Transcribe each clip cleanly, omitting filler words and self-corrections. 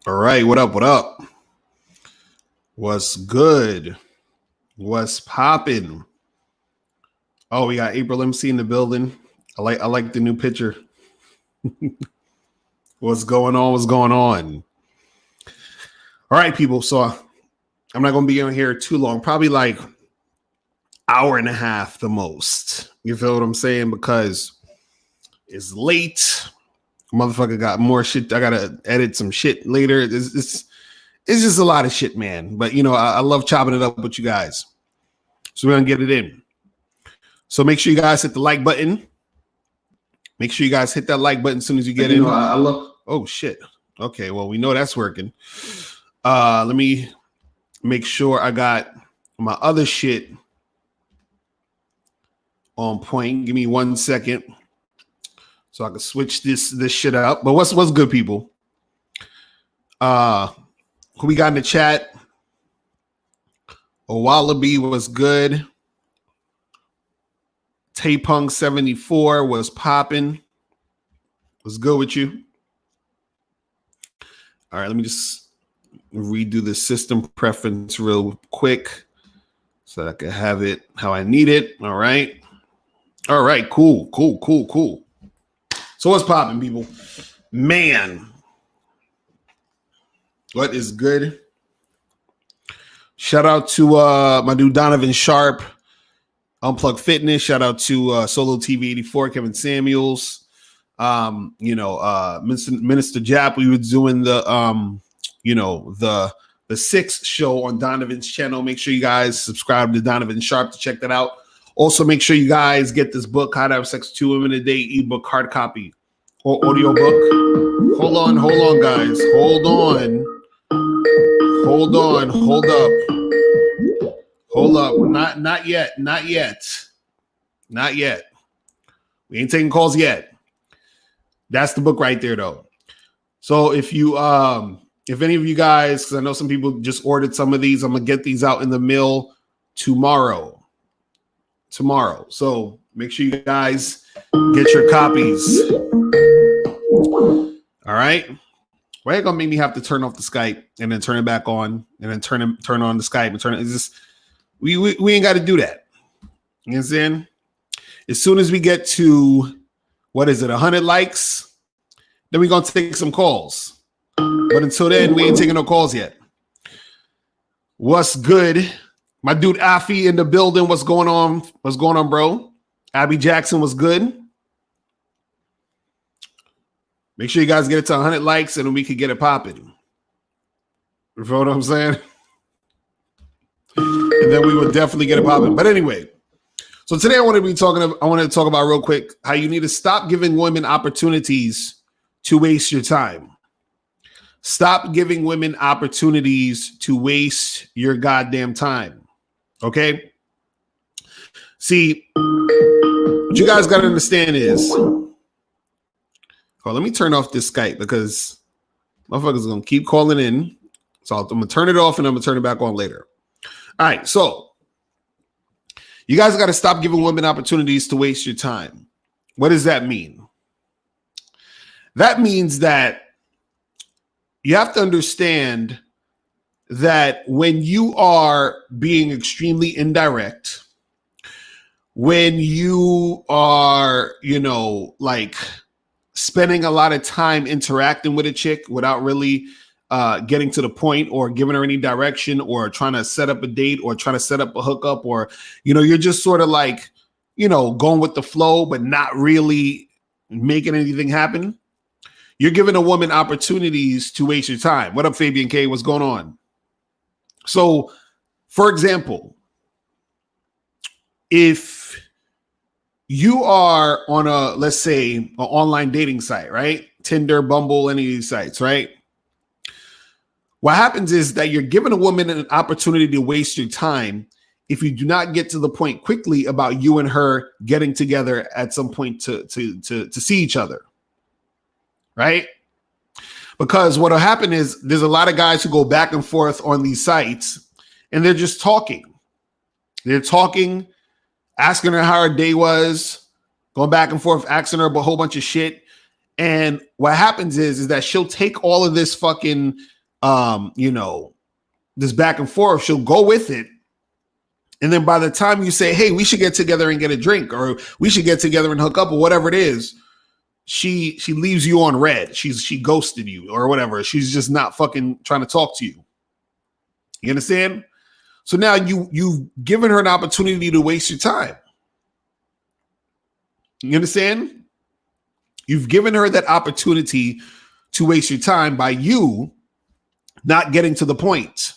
All right, what up? What up? What's good? What's popping? Oh, we got April MC in the building. I like the new picture. What's going on? What's going on? All right, people. So I'm not gonna be on here too long. Probably like hour and a half the most. You feel what I'm saying? Because it's late. Motherfucker got more shit. I gotta edit some shit later. It's just a lot of shit, man. But you know, I love chopping it up with you guys. So we're gonna get it in. So make sure you guys hit the like button. Make sure you guys hit that like button as soon as you get in. I love. Oh shit. Okay, well we know that's working. Let me make sure I got my other shit on point. Give me 1 second so I can switch this shit up. But what's good, people? Who we got in the chat? Wallaby was good. Tay-Punk 74 was popping. Was good with you. All right, let me just redo the system preference real quick so that I can have it how I need it. All right. All right, cool. So what's popping, people? Man, what is good? Shout out to my dude Donovan Sharp, Unplugged Fitness. Shout out to Solo TV 84, Kevin Samuels. Minister Jap. We were doing the the 6th show on Donovan's channel. Make sure you guys subscribe to Donovan Sharp to check that out. Also, make sure you guys get this book, How to Have Sex 2 Women a Day, ebook, hard copy, or audio book. Hold on, guys. Hold up. Not yet. We ain't taking calls yet. That's the book right there, though. So if any of you guys, because I know some people just ordered some of these, I'm gonna get these out in the mail tomorrow. So make sure you guys get your copies. All right. Why are you gonna make me have to turn off the Skype and then turn it back on and then turn on the Skype and turn it? It's just we ain't got to do that. You know what I'm saying? As soon as we get to 100 likes, then we're gonna take some calls. But until then, we ain't taking no calls yet. What's good? My dude Afi in the building. What's going on? What's going on, bro? Abby Jackson was good. Make sure you guys get it to 100 likes and then we could get it popping. You feel what I'm saying? And then we would definitely get it popping. But anyway, so today I want to talk about real quick how you need to stop giving women opportunities to waste your time. Stop giving women opportunities to waste your goddamn time. Okay? See, what you guys got to understand is, let me turn off this Skype because motherfuckers are going to keep calling in. So I'm going to turn it off and I'm going to turn it back on later. All right. So you guys got to stop giving women opportunities to waste your time. What does that mean? That means that you have to understand that when you are being extremely indirect, when you are, spending a lot of time interacting with a chick without really getting to the point or giving her any direction or trying to set up a date or trying to set up a hookup or, you're just sort of going with the flow, but not really making anything happen. You're giving a woman opportunities to waste your time. What up, Fabian K? What's going on? So, for example, if you are on let's say, an online dating site, right? Tinder, Bumble, any of these sites, right? What happens is that you're giving a woman an opportunity to waste your time if you do not get to the point quickly about you and her getting together at some point to see each other, right? Because what will happen is there's a lot of guys who go back and forth on these sites and they're just talking. They're talking, asking her how her day was, going back and forth, asking her a whole bunch of shit. And what happens is that she'll take all of this fucking, this back and forth. She'll go with it. And then by the time you say, hey, we should get together and get a drink, or we should get together and hook up, or whatever it is, she leaves you on red. She ghosted you or whatever. She's just not fucking trying to talk to you. You understand? So now you've given her an opportunity to waste your time. You understand? You've given her that opportunity to waste your time by you not getting to the point,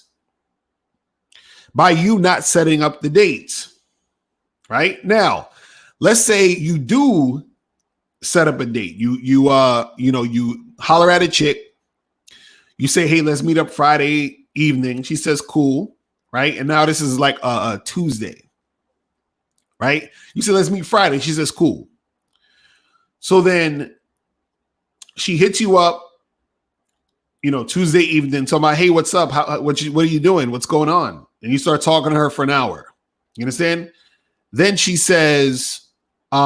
by you not setting up the dates. Right now, let's say you do set up a date. You holler at a chick. You say, hey, let's meet up Friday evening. She says, cool. Right. And now this is like a Tuesday. Right. You say, let's meet Friday. She says, cool. So then she hits you up, Tuesday evening, talking about, hey, what's up? What are you doing? What's going on? And you start talking to her for an hour. You understand? Then she says, she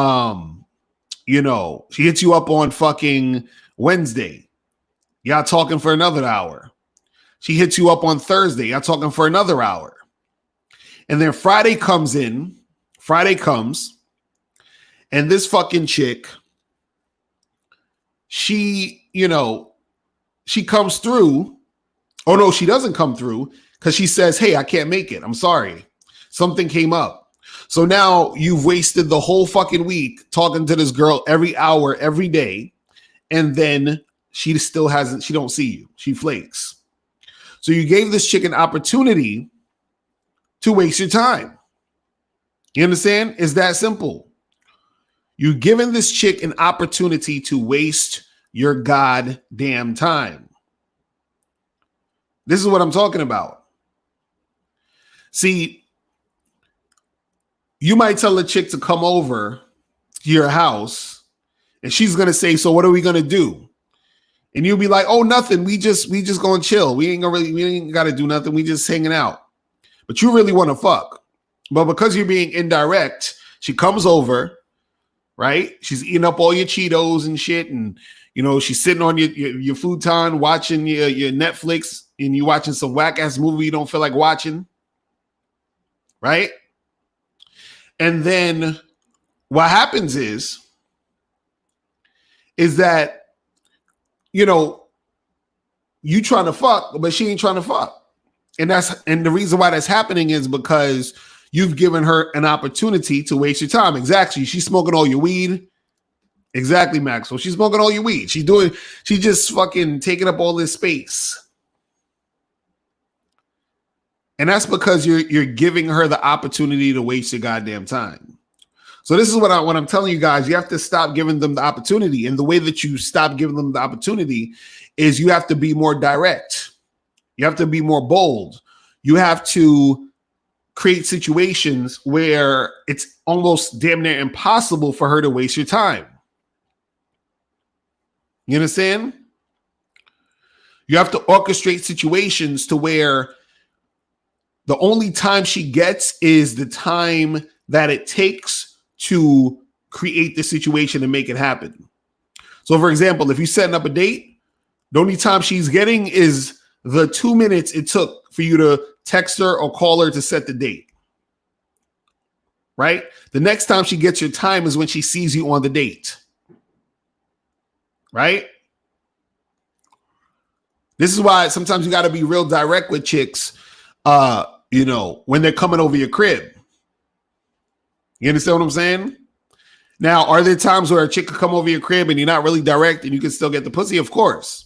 hits you up on fucking Wednesday. Y'all talking for another hour. She hits you up on Thursday. Y'all talking for another hour. And then Friday comes, and this fucking chick, she comes through. Oh, no, she doesn't come through because she says, hey, I can't make it. I'm sorry. Something came up. So now you've wasted the whole fucking week talking to this girl every hour, every day. And then she don't see you. She flakes. So you gave this chick an opportunity to waste your time. You understand? It's that simple. You've given this chick an opportunity to waste your goddamn time. This is what I'm talking about. See, you might tell a chick to come over to your house and she's going to say, so what are we going to do? And you'll be like, oh, nothing. We just going to chill. We ain't got to do nothing. We just hanging out. But you really want to fuck. But because you're being indirect, she comes over, right? She's eating up all your Cheetos and shit. And, she's sitting on your futon watching your Netflix, and you watching some whack ass movie you don't feel like watching. Right? And then what happens is that, you trying to fuck, but she ain't trying to fuck. And the reason why that's happening is because you've given her an opportunity to waste your time. Exactly. She's smoking all your weed. Exactly, Maxwell. She's smoking all your weed. She's just fucking taking up all this space. And that's because you're giving her the opportunity to waste your goddamn time. So this is what I'm telling you guys. You have to stop giving them the opportunity. And the way that you stop giving them the opportunity is you have to be more direct. You have to be more bold. You have to create situations where it's almost damn near impossible for her to waste your time. You understand? You have to orchestrate situations to where the only time she gets is the time that it takes to create the situation and make it happen. So, for example, if you're setting up a date, the only time she's getting is the 2 minutes it took for you to text her or call her to set the date. Right? The next time she gets your time is when she sees you on the date. Right? This is why sometimes you got to be real direct with chicks, when they're coming over your crib. You understand what I'm saying? Now, are there times where a chick could come over your crib and you're not really direct and you can still get the pussy? Of course.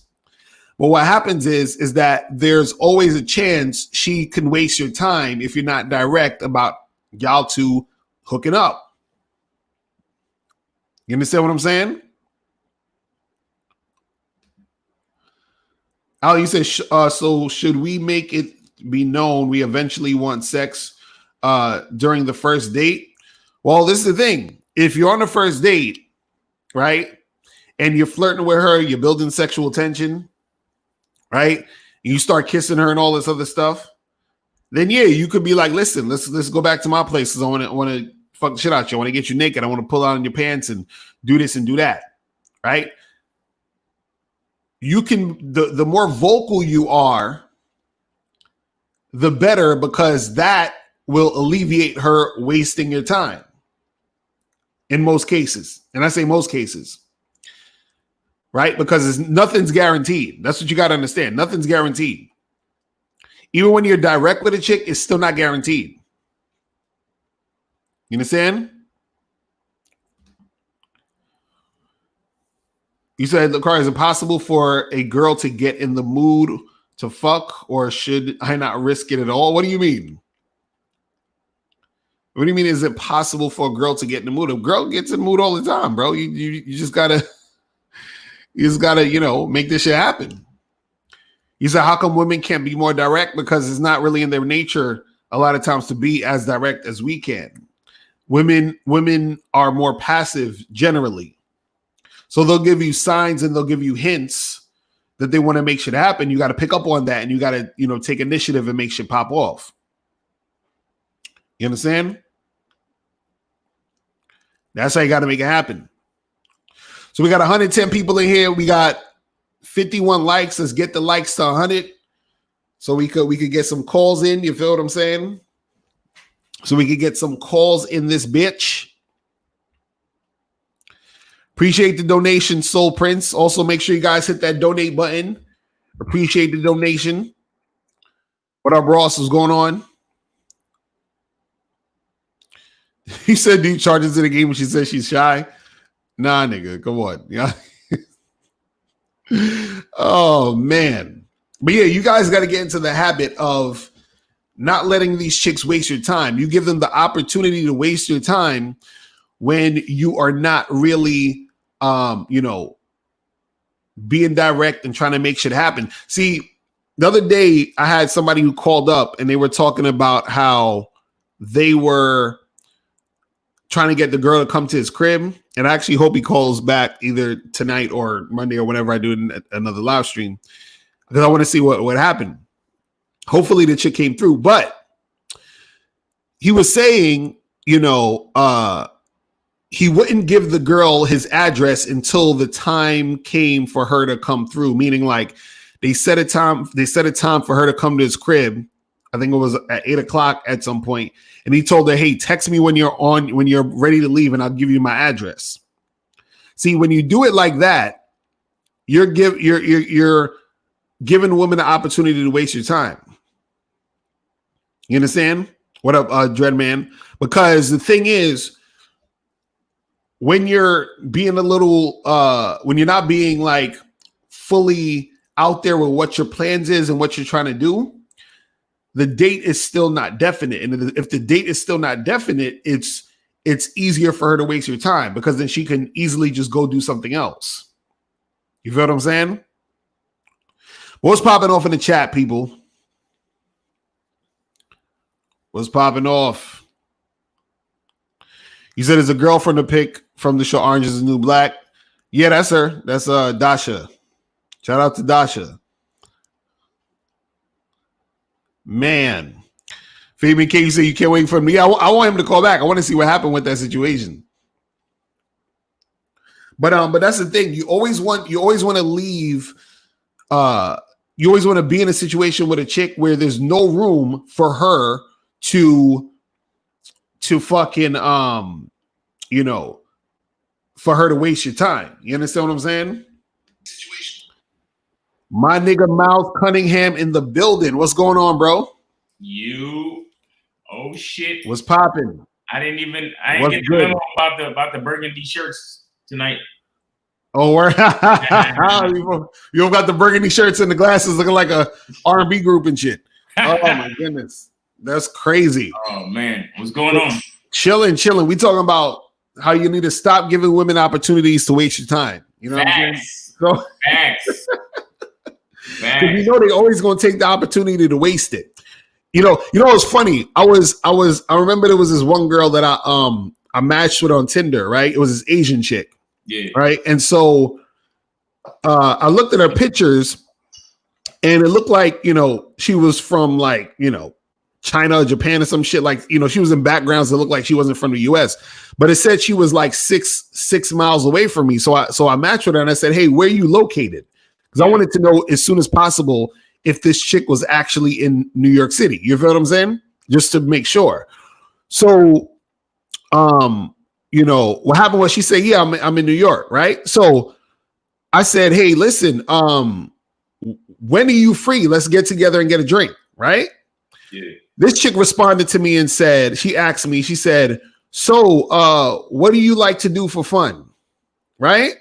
But what happens is that there's always a chance she can waste your time if you're not direct about y'all two hooking up. You understand what I'm saying? Al, you said, so should we make it be known we eventually want sex during the first date? Well, this is the thing. If you're on the first date, right, and you're flirting with her, you're building sexual tension, right, and you start kissing her and all this other stuff, then yeah, you could be like, listen, let's go back to my place because I want to fuck the shit out you. I want to get you naked. I want to pull out on your pants and do this and do that, right? you can the more vocal you are, the better, because that will alleviate her wasting your time in most cases. And I say most cases, right? Because nothing's guaranteed. That's what you got to understand. Nothing's guaranteed. Even when you're direct with a chick, it's still not guaranteed. You understand? You said, Lakari, is it possible for a girl to get in the mood to fuck, or should I not risk it at all? What do you mean? What do you mean? Is it possible for a girl to get in the mood? A girl gets in the mood all the time, bro. You just gotta, make this shit happen. You said, how come women can't be more direct? Because it's not really in their nature a lot of times to be as direct as we can. Women are more passive generally. So they'll give you signs and they'll give you hints that they want to make shit happen. You got to pick up on that, and you got to, take initiative and make shit pop off. You understand? That's how you got to make it happen. So we got 110 people in here. We got 51 likes. Let's get the likes to 100 so we could get some calls in. You feel what I'm saying? So we could get some calls in this bitch. Appreciate the donation, Soul Prince. Also, make sure you guys hit that donate button. Appreciate the donation. What up, Ross? What's going on? He said, do you charge into the game when she says she's shy? Nah, nigga. Come on. Yeah. Oh, man. But yeah, you guys got to get into the habit of not letting these chicks waste your time. You give them the opportunity to waste your time when you are not really, being direct and trying to make shit happen. See, the other day I had somebody who called up and they were talking about how they were trying to get the girl to come to his crib. And I actually hope he calls back either tonight or Monday or whenever I do another live stream, because I want to see what happened. Hopefully the chick came through, but he was saying, he wouldn't give the girl his address until the time came for her to come through. Meaning, like, they set a time for her to come to his crib. I think it was at 8:00 at some point, and he told her, "Hey, text me when you're ready to leave, and I'll give you my address." See, when you do it like that, you're giving women the opportunity to waste your time. You understand? What up, Dreadman? Because the thing is, when you're being when you're not being like fully out there with what your plans is and what you're trying to do, the date is still not definite. And if the date is still not definite, it's easier for her to waste your time, because then she can easily just go do something else. You feel what I'm saying? What's popping off in the chat, people? What's popping off? You said there's a girl from the pic from the show Orange is the New Black. Yeah, that's her. That's Dasha. Shout out to Dasha. Man. Fabian K, you say you can't wait for me. I want him to call back. I want to see what happened with that situation. But that's the thing. You always want to leave. You always want to be in a situation with a chick where there's no room for her to fucking for her to waste your time. You understand what I'm saying? My nigga Miles Cunningham in the building. What's going on, bro? Oh shit. What's popping? I didn't get the memo about the burgundy shirts tonight. Oh, where you don't got the burgundy shirts and the glasses looking like a R&B group and shit. Oh my goodness. That's crazy. Oh man, what's going on? Chilling. We talking about how you need to stop giving women opportunities to waste your time. You know what I'm saying? So, Facts. Because they always gonna take the opportunity to waste it. You know what's funny? I remember there was this one girl that I matched with on Tinder, right? It was this Asian chick. Yeah. Right. And so I looked at her pictures and it looked like, she was from like, China or Japan or some shit. Like, she was in backgrounds that looked like she wasn't from the US, but it said she was like six miles away from me. So I matched with her and I said, "Hey, where are you located?" because I wanted to know as soon as possible if this chick was actually in New York City. You feel what I'm saying? Just to make sure. So, you know, what happened was she said, yeah, I'm in New York, right? So I said, hey, listen, when are you free? Let's get together and get a drink, right? Yeah. This chick responded to me and said, she asked me, she said, so what do you like to do for fun? Right?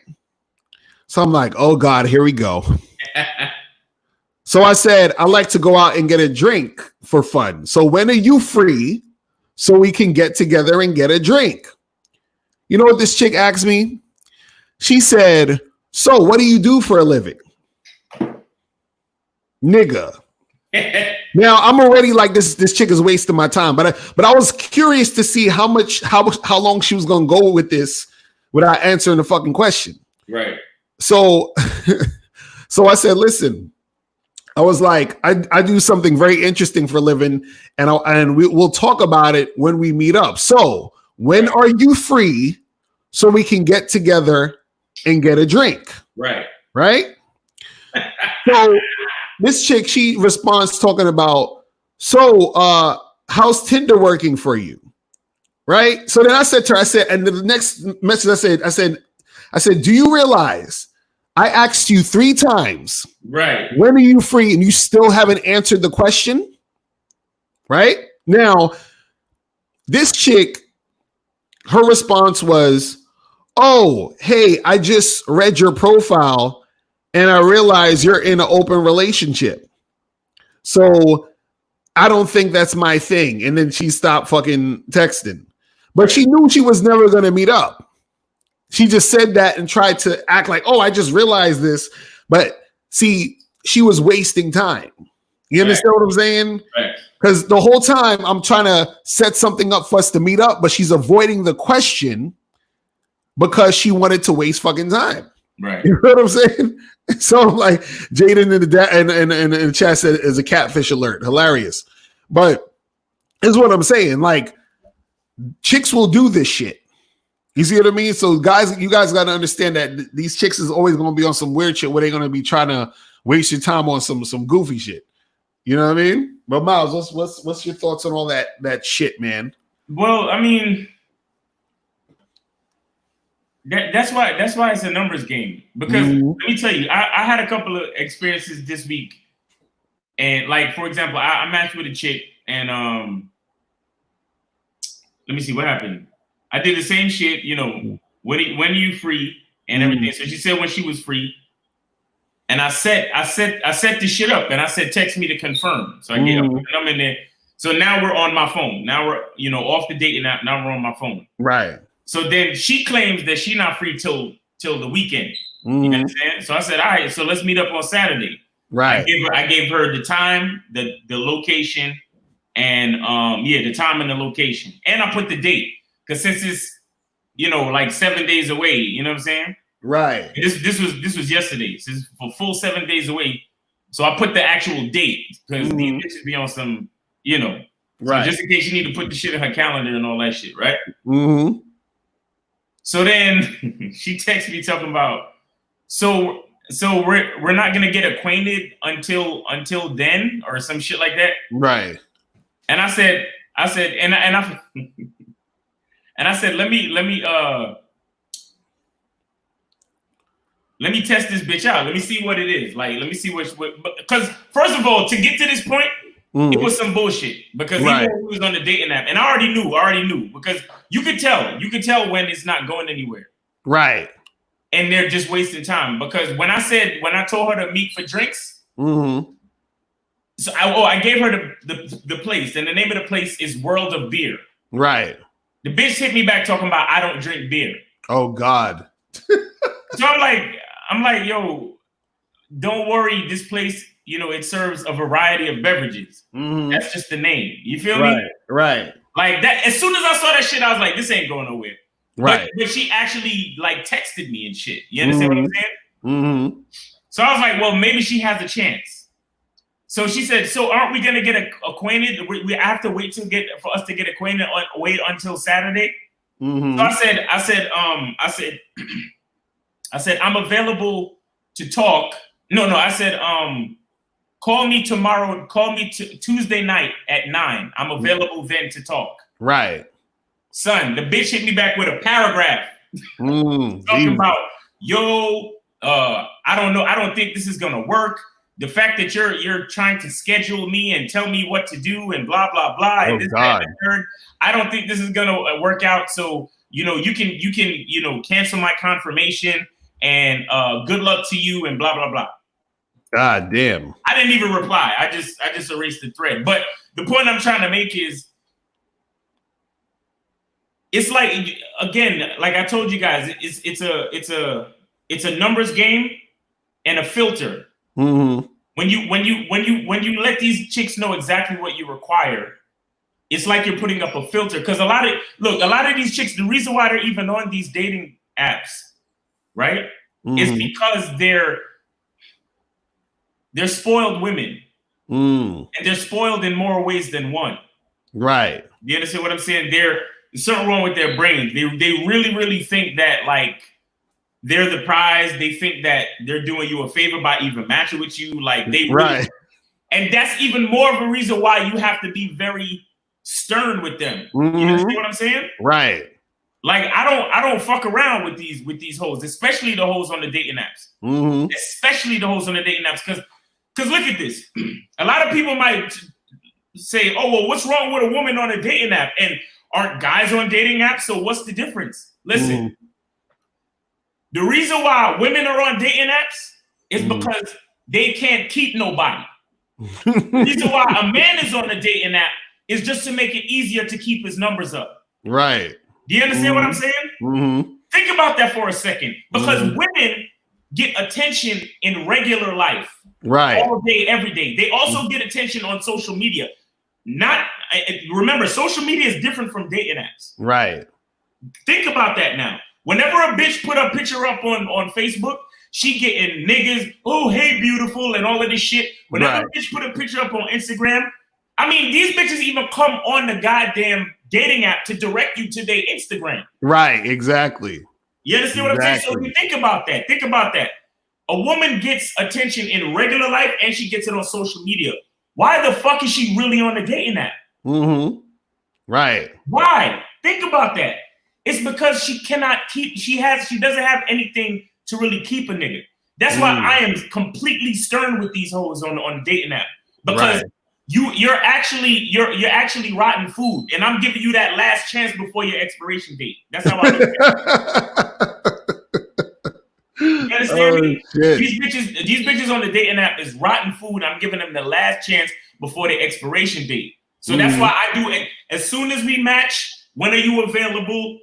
So I'm like, oh God, here we go. So I said, I like to go out and get a drink for fun. So when are you free so we can get together and get a drink? You know what this chick asked me? She said, so what do you do for a living? Nigga. Now I'm already like this chick is wasting my time, but I was curious to see how long she was gonna go with this without answering the fucking question. Right. So so I said, listen, I was like, I do something very interesting for a living, and we'll talk about it when we meet up. So when are you free so we can get together and get a drink? Right. Right. So this chick, she responds talking about, so how's Tinder working for you? Right. So then I said to her, I said, and the next message I said, do you realize I asked you 3 times, right? When are you free? And you still haven't answered the question. Right now, this chick, her response was, oh, hey, I just read your profile and I realize you're in an open relationship. So I don't think that's my thing. And then she stopped fucking texting. But she knew she was never going to meet up. She just said that and tried to act like, oh, I just realized this. But see, she was wasting time. You understand what I'm saying? Because the whole time I'm trying to set something up for us to meet up, but she's avoiding the question because she wanted to waste fucking time. Right. You know what I'm saying? So I'm like, Jaden in the chat said is a catfish alert. Hilarious. But here's what I'm saying. Like, chicks will do this shit. You see what I mean? So guys, you guys got to understand that these chicks is always going to be on some weird shit where they're going to be trying to waste your time on some goofy shit. You know what I mean? But Miles, what's your thoughts on all that shit, man? Well, I mean, that's why it's a numbers game. Because let me tell you, I had a couple of experiences this week, and like for example, I matched with a chick, and let me see what happened. I did the same shit, you know, when are you free and everything. So she said when she was free. And I set the shit up and I said, text me to confirm. So I get up and I'm in there. So now we're on my phone. Now we're, you know, off the dating app. Now we're on my phone. Right. So then she claims that she's not free till the weekend. You understand? So I said, all right, so let's meet up on Saturday. Right. I gave her the time, the location, and the time and the location. And I put the date. Because since it's, you know, like 7 days away, you know what I'm saying? Right. This was yesterday. This is for full 7 days away. So I put the actual date because these bitches be on some, you know, right. So just in case you need to put the shit in her calendar and all that shit, right? So then she texts me talking about, so we're not gonna get acquainted until then or some shit like that. Right. And I said, and I said, let me test this bitch out. Let me see what it is. Like, let me see what because first of all, to get to this point, it was some bullshit. Because he was on the dating app. And I already knew because you could tell when it's not going anywhere. Right. And they're just wasting time. Because when I told her to meet for drinks, so I gave her the place, and the name of the place is World of Beer. Right. The bitch hit me back talking about I don't drink beer. Oh God. So I'm like, yo, don't worry. This place, you know, it serves a variety of beverages. That's just the name. You feel me? Right. Like that. As soon as I saw that shit, I was like, this ain't going nowhere. Right. But she actually like texted me and shit. You understand what I'm saying? So I was like, well, maybe she has a chance. So she said, so aren't we gonna get acquainted? We have to wait for us to get acquainted. Wait until Saturday. So I said, I'm available to talk No, I said, call me tomorrow. Call me Tuesday night at 9. I'm available then to talk. Right. Son, the bitch hit me back with a paragraph talking Jesus. about, yo, I don't know. I don't think this is gonna work. The fact that you're trying to schedule me and tell me what to do and blah blah blah. Oh, and this, God. that, and the third, I don't think this is gonna work out. So you can cancel my confirmation and good luck to you and blah blah blah. God damn. I didn't even reply. I just erased the thread. But the point I'm trying to make is, it's like, again, like I told you guys, it's a numbers game and a filter. Mm-hmm. When you let these chicks know exactly what you require, it's like you're putting up a filter. Because a lot of these chicks, the reason why they're even on these dating apps, right, is because they're spoiled women, and they're spoiled in more ways than one. Right. You understand what I'm saying? There's something wrong with their brains. They really, really think that, like, they're the prize. They think that they're doing you a favor by even matching with you. Like, they really, right. And that's even more of a reason why you have to be very stern with them. You understand what I'm saying? Right. Like, I don't fuck around with these hoes, especially the hoes on the dating apps. Especially the hoes on the dating apps, because look at this. A lot of people might say, "Oh, well, what's wrong with a woman on a dating app? And aren't guys on dating apps? So what's the difference?" Listen. The reason why women are on dating apps is because they can't keep nobody. The reason why a man is on a dating app is just to make it easier to keep his numbers up. Right. Do you understand what I'm saying? Think about that for a second. Because women get attention in regular life. Right. All day, every day. They also get attention on social media. Remember, social media is different from dating apps. Right. Think about that now. Whenever a bitch put a picture up on Facebook, she getting niggas, oh, hey, beautiful, and all of this shit. Whenever a bitch put a picture up on Instagram, I mean, these bitches even come on the goddamn dating app to direct you to their Instagram. Right, exactly. You understand what I'm saying? So you think about that. Think about that. A woman gets attention in regular life and she gets it on social media. Why the fuck is she really on the dating app? Right. Why? Think about that. It's because she cannot keep, she doesn't have anything to really keep a nigga. That's why I am completely stern with these hoes on the dating app. Because you're actually rotten food. And I'm giving you that last chance before your expiration date. That's how I look at it. You understand me? Shit. These bitches on the dating app is rotten food. I'm giving them the last chance before the expiration date. So that's why I do it. As soon as we match, when are you available?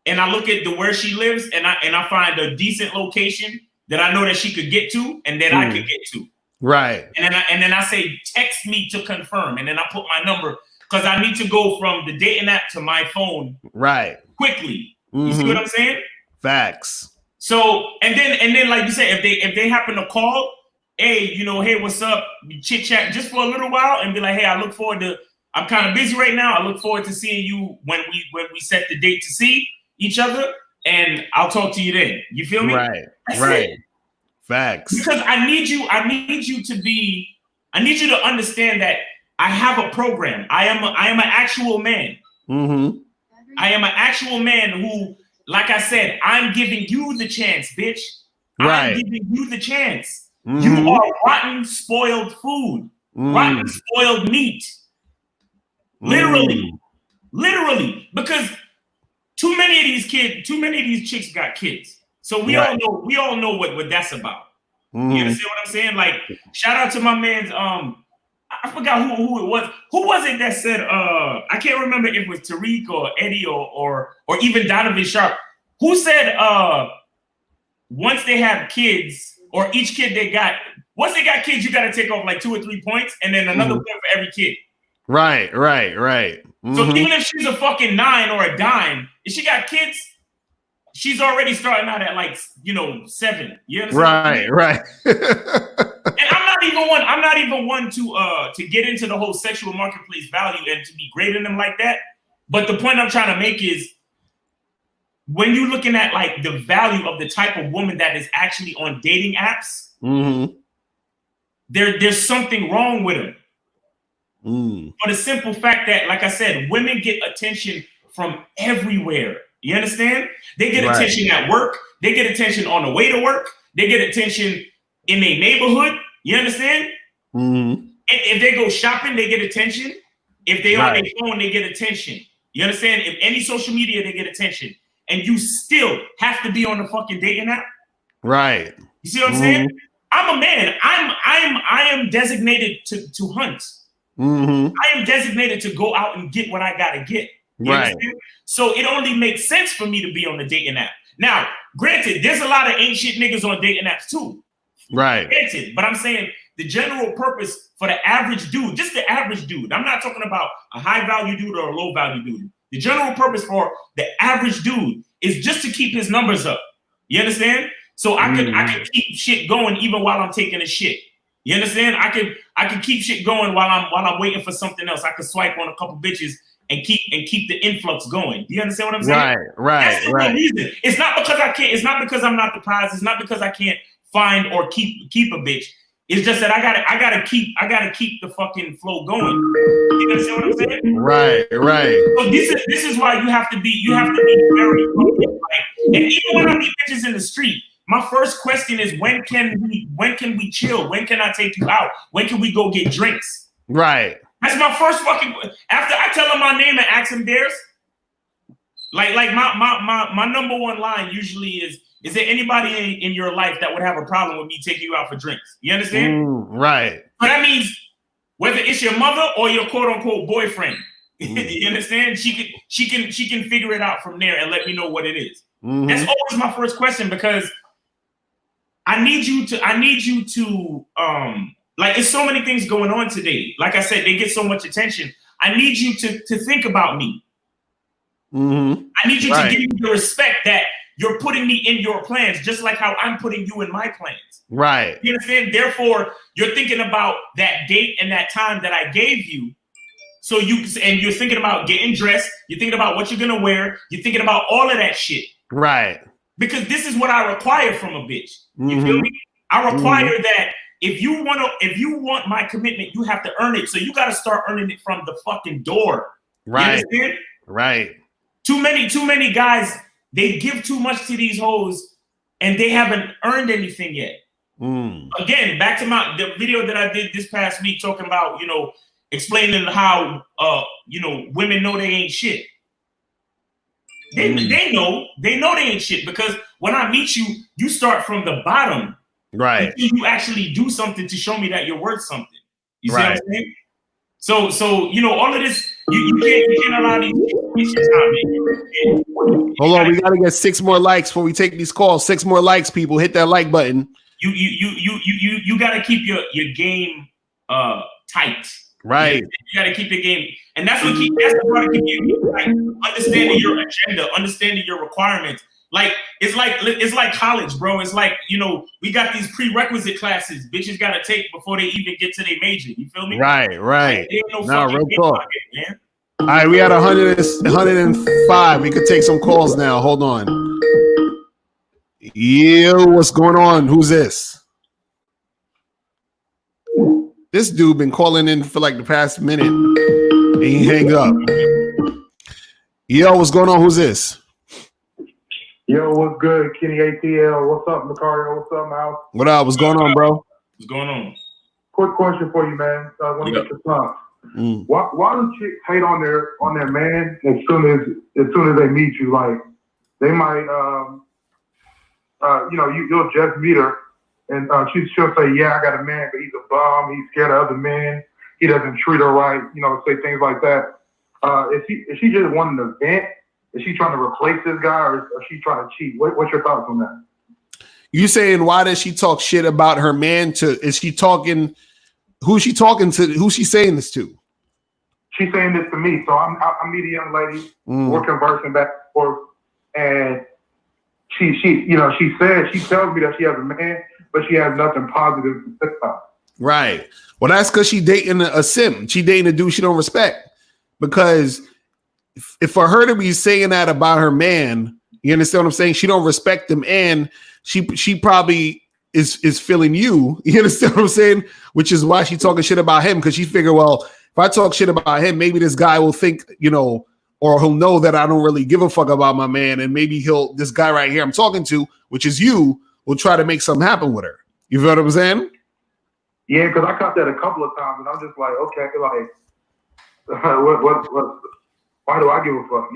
And I look at where she lives, and I find a decent location that I know that she could get to, and that I could get to. Right. And then I say, text me to confirm, and then I put my number, because I need to go from the dating app to my phone. Right. Quickly. You see what I'm saying? Facts. So and then like you said, if they happen to call, hey, hey, what's up? Chit chat just for a little while, and be like, hey, I look forward to. I'm kind of busy right now. I look forward to seeing you when we set the date to see each other, and I'll talk to you then. You feel me? Right. That's right. it. Facts. Because I need you to understand that I have a program. I am an actual man. I am an actual man who, like I said, I'm giving you the chance, bitch. I'm giving you the chance. You are rotten, spoiled food. Rotten, spoiled meat. Literally. Because too many of these chicks got kids. So we all know what that's about. You understand what I'm saying? Like, shout out to my man's I forgot who it was. Who was it that said I can't remember if it was Tariq or Eddie or even Donovan Sharp. Who said once they have kids, or each kid once they got kids, you gotta take off like 2 or 3 points and then another point for every kid. Right. So even if she's a fucking 9 or a dime, if she got kids, she's already starting out at like 7. You understand? Right. And I'm not even one to get into the whole sexual marketplace value and to be grading them like that. But the point I'm trying to make is, when you're looking at like the value of the type of woman that is actually on dating apps, There's something wrong with them. For the simple fact that, like I said, women get attention from everywhere. You understand? They get attention at work. They get attention on the way to work. They get attention in their neighborhood. You understand? And if they go shopping, they get attention. If they on their phone, they get attention. You understand? If any social media, they get attention. And you still have to be on the fucking dating app. Right. You see what I'm saying? I'm a man. I am designated to hunt. I am designated to go out and get what I gotta get. You understand? So it only makes sense for me to be on the dating app. Now, granted, there's a lot of ain't shit niggas on dating apps too. Right. Granted, but I'm saying the general purpose for the average dude, just the average dude. I'm not talking about a high value dude or a low value dude. The general purpose for the average dude is just to keep his numbers up. You understand? So I could keep shit going even while I'm taking a shit. You understand? I could keep shit going while I'm waiting for something else. I could swipe on a couple bitches and keep the influx going. Do you understand what I'm saying? Right. That's the real reason. It's not because I can't. It's not because I'm not the prize. It's not because I can't find or keep a bitch. It's just that I gotta keep the fucking flow going. You understand what I'm saying? Right. So this is why you have to be very fucking like. And even when I meet bitches in the street, my first question is when can we chill? When can I take you out? When can we go get drinks? Right. That's my first fucking. After I tell them my name and ask them theirs, like my number one line usually is there anybody in your life that would have a problem with me taking you out for drinks? You understand? Right. But that means whether it's your mother or your quote unquote boyfriend, you understand? She can figure it out from there and let me know what it is. That's always my first question because I need you to like it's so many things going on today. Like I said, they get so much attention. I need you to think about me. I need you to give me the respect that you're putting me in your plans, just like how I'm putting you in my plans. Right. You understand? Therefore, you're thinking about that date and that time that I gave you. So you're thinking about getting dressed. You're thinking about what you're gonna wear. You're thinking about all of that shit. Right. Because this is what I require from a bitch. You feel me? I require that if you want my commitment, you have to earn it. So you got to start earning it from the fucking door. Right. You understand? Right. Too many guys, they give too much to these hoes and they haven't earned anything yet. Again, back to the video that I did this past week talking about, explaining how women know they ain't shit. They know they ain't shit because when I meet you, you start from the bottom. Right. Until you actually do something to show me that you're worth something. You see what I'm saying? So all of this, you can't allow these situations out. Hold on, we gotta get 6 more likes before we take these calls. 6 more likes, people. Hit that like button. You gotta keep your game tight. Right. You gotta keep the game, and that's what keep you like understanding your agenda, understanding your requirements. Like it's like college, bro. It's like we got these prerequisite classes bitches gotta take before they even get to their major. You feel me? Right. Like, no real talk, man. All right, we had 105. We could take some calls now. Hold on. Yo, what's going on? Who's this? This dude been calling in for like the past minute. And he hang up. Yo, what's going on? Who's this? Yo, what's good? Kenny ATL. What's up, Macario? What's up, Mouse? What up? What's going on, bro? What's going on? Quick question for you, man. I want to get your thoughts. Why do chicks hate on their man as soon as they meet you? Like they might you'll just meet her and she'll say, yeah, I got a man, but he's a bum, he's scared of other men, he doesn't treat her right, say things like that. Is she just wanting to vent? Is she trying to replace this guy or is she trying to cheat? What's your thoughts on that? You saying why does she talk shit about her man is she talking who's she talking to? Who's she saying this to? She's saying this to me. So I'm meeting a young lady. We're conversing back and forth, and she tells me that she has a man, but she has nothing positive to say about. Right. Well, that's because she dating a simp. She dating a dude she don't respect. Because if for her to be saying that about her man, you understand what I'm saying? She don't respect him, and she probably is feeling you. You understand what I'm saying? Which is why she talking shit about him, because she figure, well, if I talk shit about him, maybe this guy will think, or he'll know that I don't really give a fuck about my man, and maybe this guy right here I'm talking to, which is you, will try to make something happen with her. You feel what I'm saying? Yeah, because I caught that a couple of times, and I'm just like, okay, like, what? Why do I give a fuck?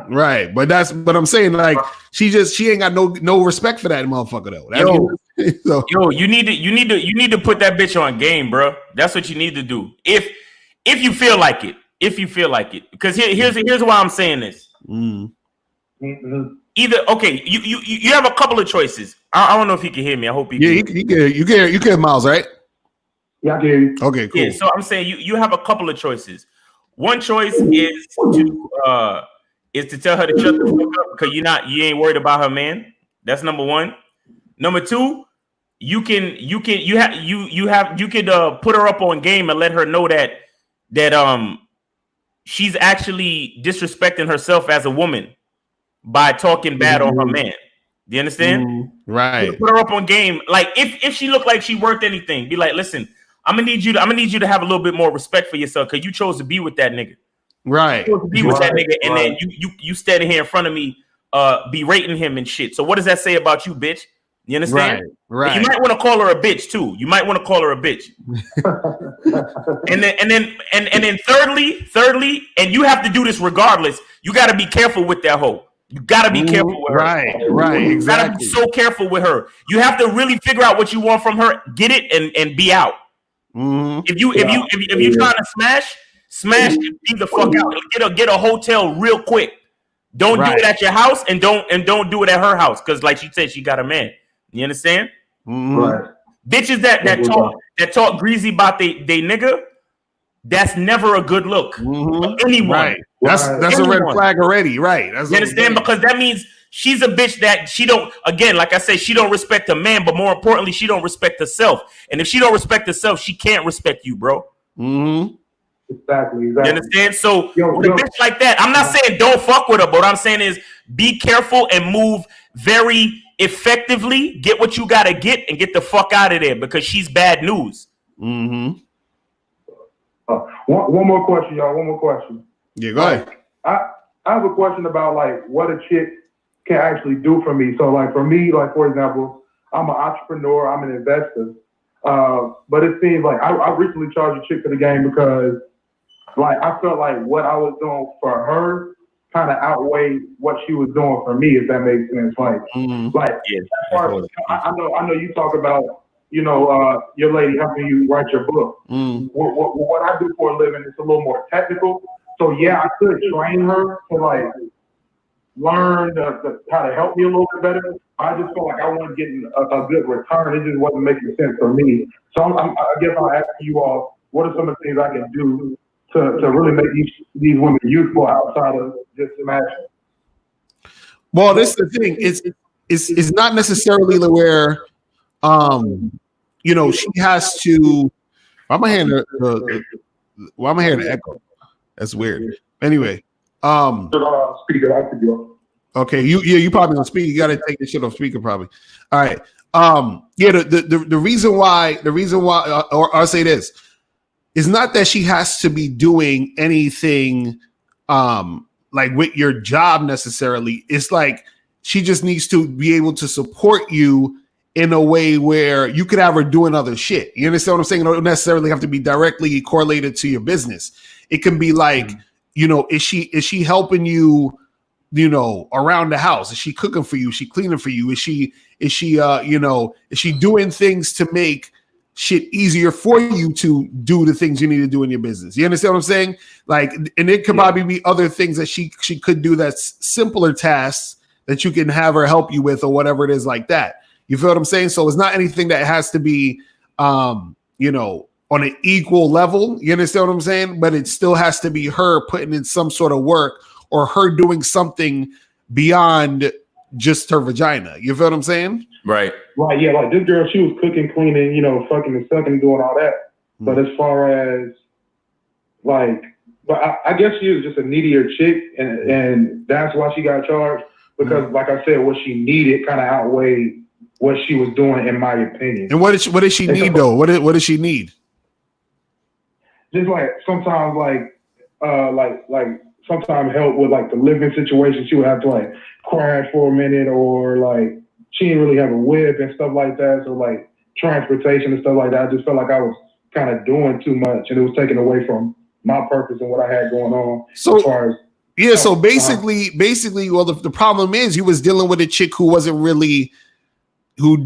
Right, but I'm saying, like, she ain't got no respect for that motherfucker though. Yo, you need to put that bitch on game, bro. That's what you need to do. If you feel like it, because here's why I'm saying this. Mm-hmm. Either you have a couple of choices. I don't know if he can hear me. I hope he can. Yeah, you can, Miles, right? Yeah, I can. Okay, cool. Yeah, so I'm saying you have a couple of choices. One choice is to tell her to shut the fuck up because you ain't worried about her man. That's number one. Number two, you could put her up on game and let her know that she's actually disrespecting herself as a woman by talking bad on her man. Do you understand? Right. Put her up on game. Like if she looked like she worth anything, be like, listen, I'm gonna need you to have a little bit more respect for yourself because you chose to be with that nigga. Right. You chose to be with that nigga, and then you standing here in front of me, berating him and shit. So what does that say about you, bitch? You understand? Right. You might want to call her a bitch too. and then thirdly, and you have to do this regardless. You got to be careful with that hoe. You got to be careful with her. Right, exactly. You got to be so careful with her. You have to really figure out what you want from her, get it, and be out. Mm-hmm. If you trying to smash and be the fuck out. Get a hotel real quick. Don't do it at your house, and don't do it at her house, because like she said, she got a man. You understand? Mm-hmm. Right. Bitches that talk greasy about they nigga, that's never a good look for anyone. Right. That's a red flag already. Right. You understand? Because that means she's a bitch that she don't, again, like I said, she don't respect a man, but more importantly, she don't respect herself. And if she don't respect herself, she can't respect you, bro. Mm-hmm. Exactly. You understand? So with a bitch like that, I'm not saying don't fuck with her, but what I'm saying is be careful and move very effectively. Get what you gotta get and get the fuck out of there, because she's bad news. Mm-hmm. One more question, y'all. One more question. Yeah, go ahead. I have a question about like what a chick can actually do for me. So like for me, like for example, I'm an entrepreneur, I'm an investor. But it seems like I recently charged a chick to the game because like I felt like what I was doing for her kind of outweighed what she was doing for me, if that makes sense. Like, as far as, I know you talk about, your lady helping you write your book. What I do for a living is a little more technical. So yeah, I could train her to like learn how to help me a little bit better. I just felt like I wasn't getting a good return. It just wasn't making sense for me. So I guess I'll ask you all, what are some of the things I can do to really make these women useful outside of just smashing? Well, this is the thing. It's not necessarily where, she has to. Why am I hearing the echo? That's weird. Anyway, speaker. Okay, you probably on speaker. You got to take this shit off speaker, probably. All right. The reason why, or I'll say this. It's not that she has to be doing anything like with your job necessarily. It's like she just needs to be able to support you in a way where you could have her doing other shit. You understand what I'm saying? It don't necessarily have to be directly correlated to your business. It can be like, is she helping you, around the house? Is she cooking for you? Is she cleaning for you? Is she doing things to make shit easier for you to do the things you need to do in your business? You understand what I'm saying? Like, and it could probably be other things that she could do that's simpler tasks that you can have her help you with or whatever it is like that. You feel what I'm saying? So it's not anything that has to be, on an equal level. You understand what I'm saying? But it still has to be her putting in some sort of work or her doing something beyond just her vagina. You feel what I'm saying? Right. Right, yeah, like this girl, she was cooking, cleaning, fucking and sucking, doing all that. But as far as like, but I guess she was just a needier chick, and that's why she got charged, because like I said, what she needed kind of outweighed what she was doing, in my opinion. And what did she need though? What did she need? Just like sometimes, sometimes help with like the living situation. She would have to like crash for a minute, or like she didn't really have a whip and stuff like that. So like transportation and stuff like that. I just felt like I was kind of doing too much, and it was taken away from my purpose and what I had going on. So as far as yeah, so basically, well, the problem is you was dealing with a chick who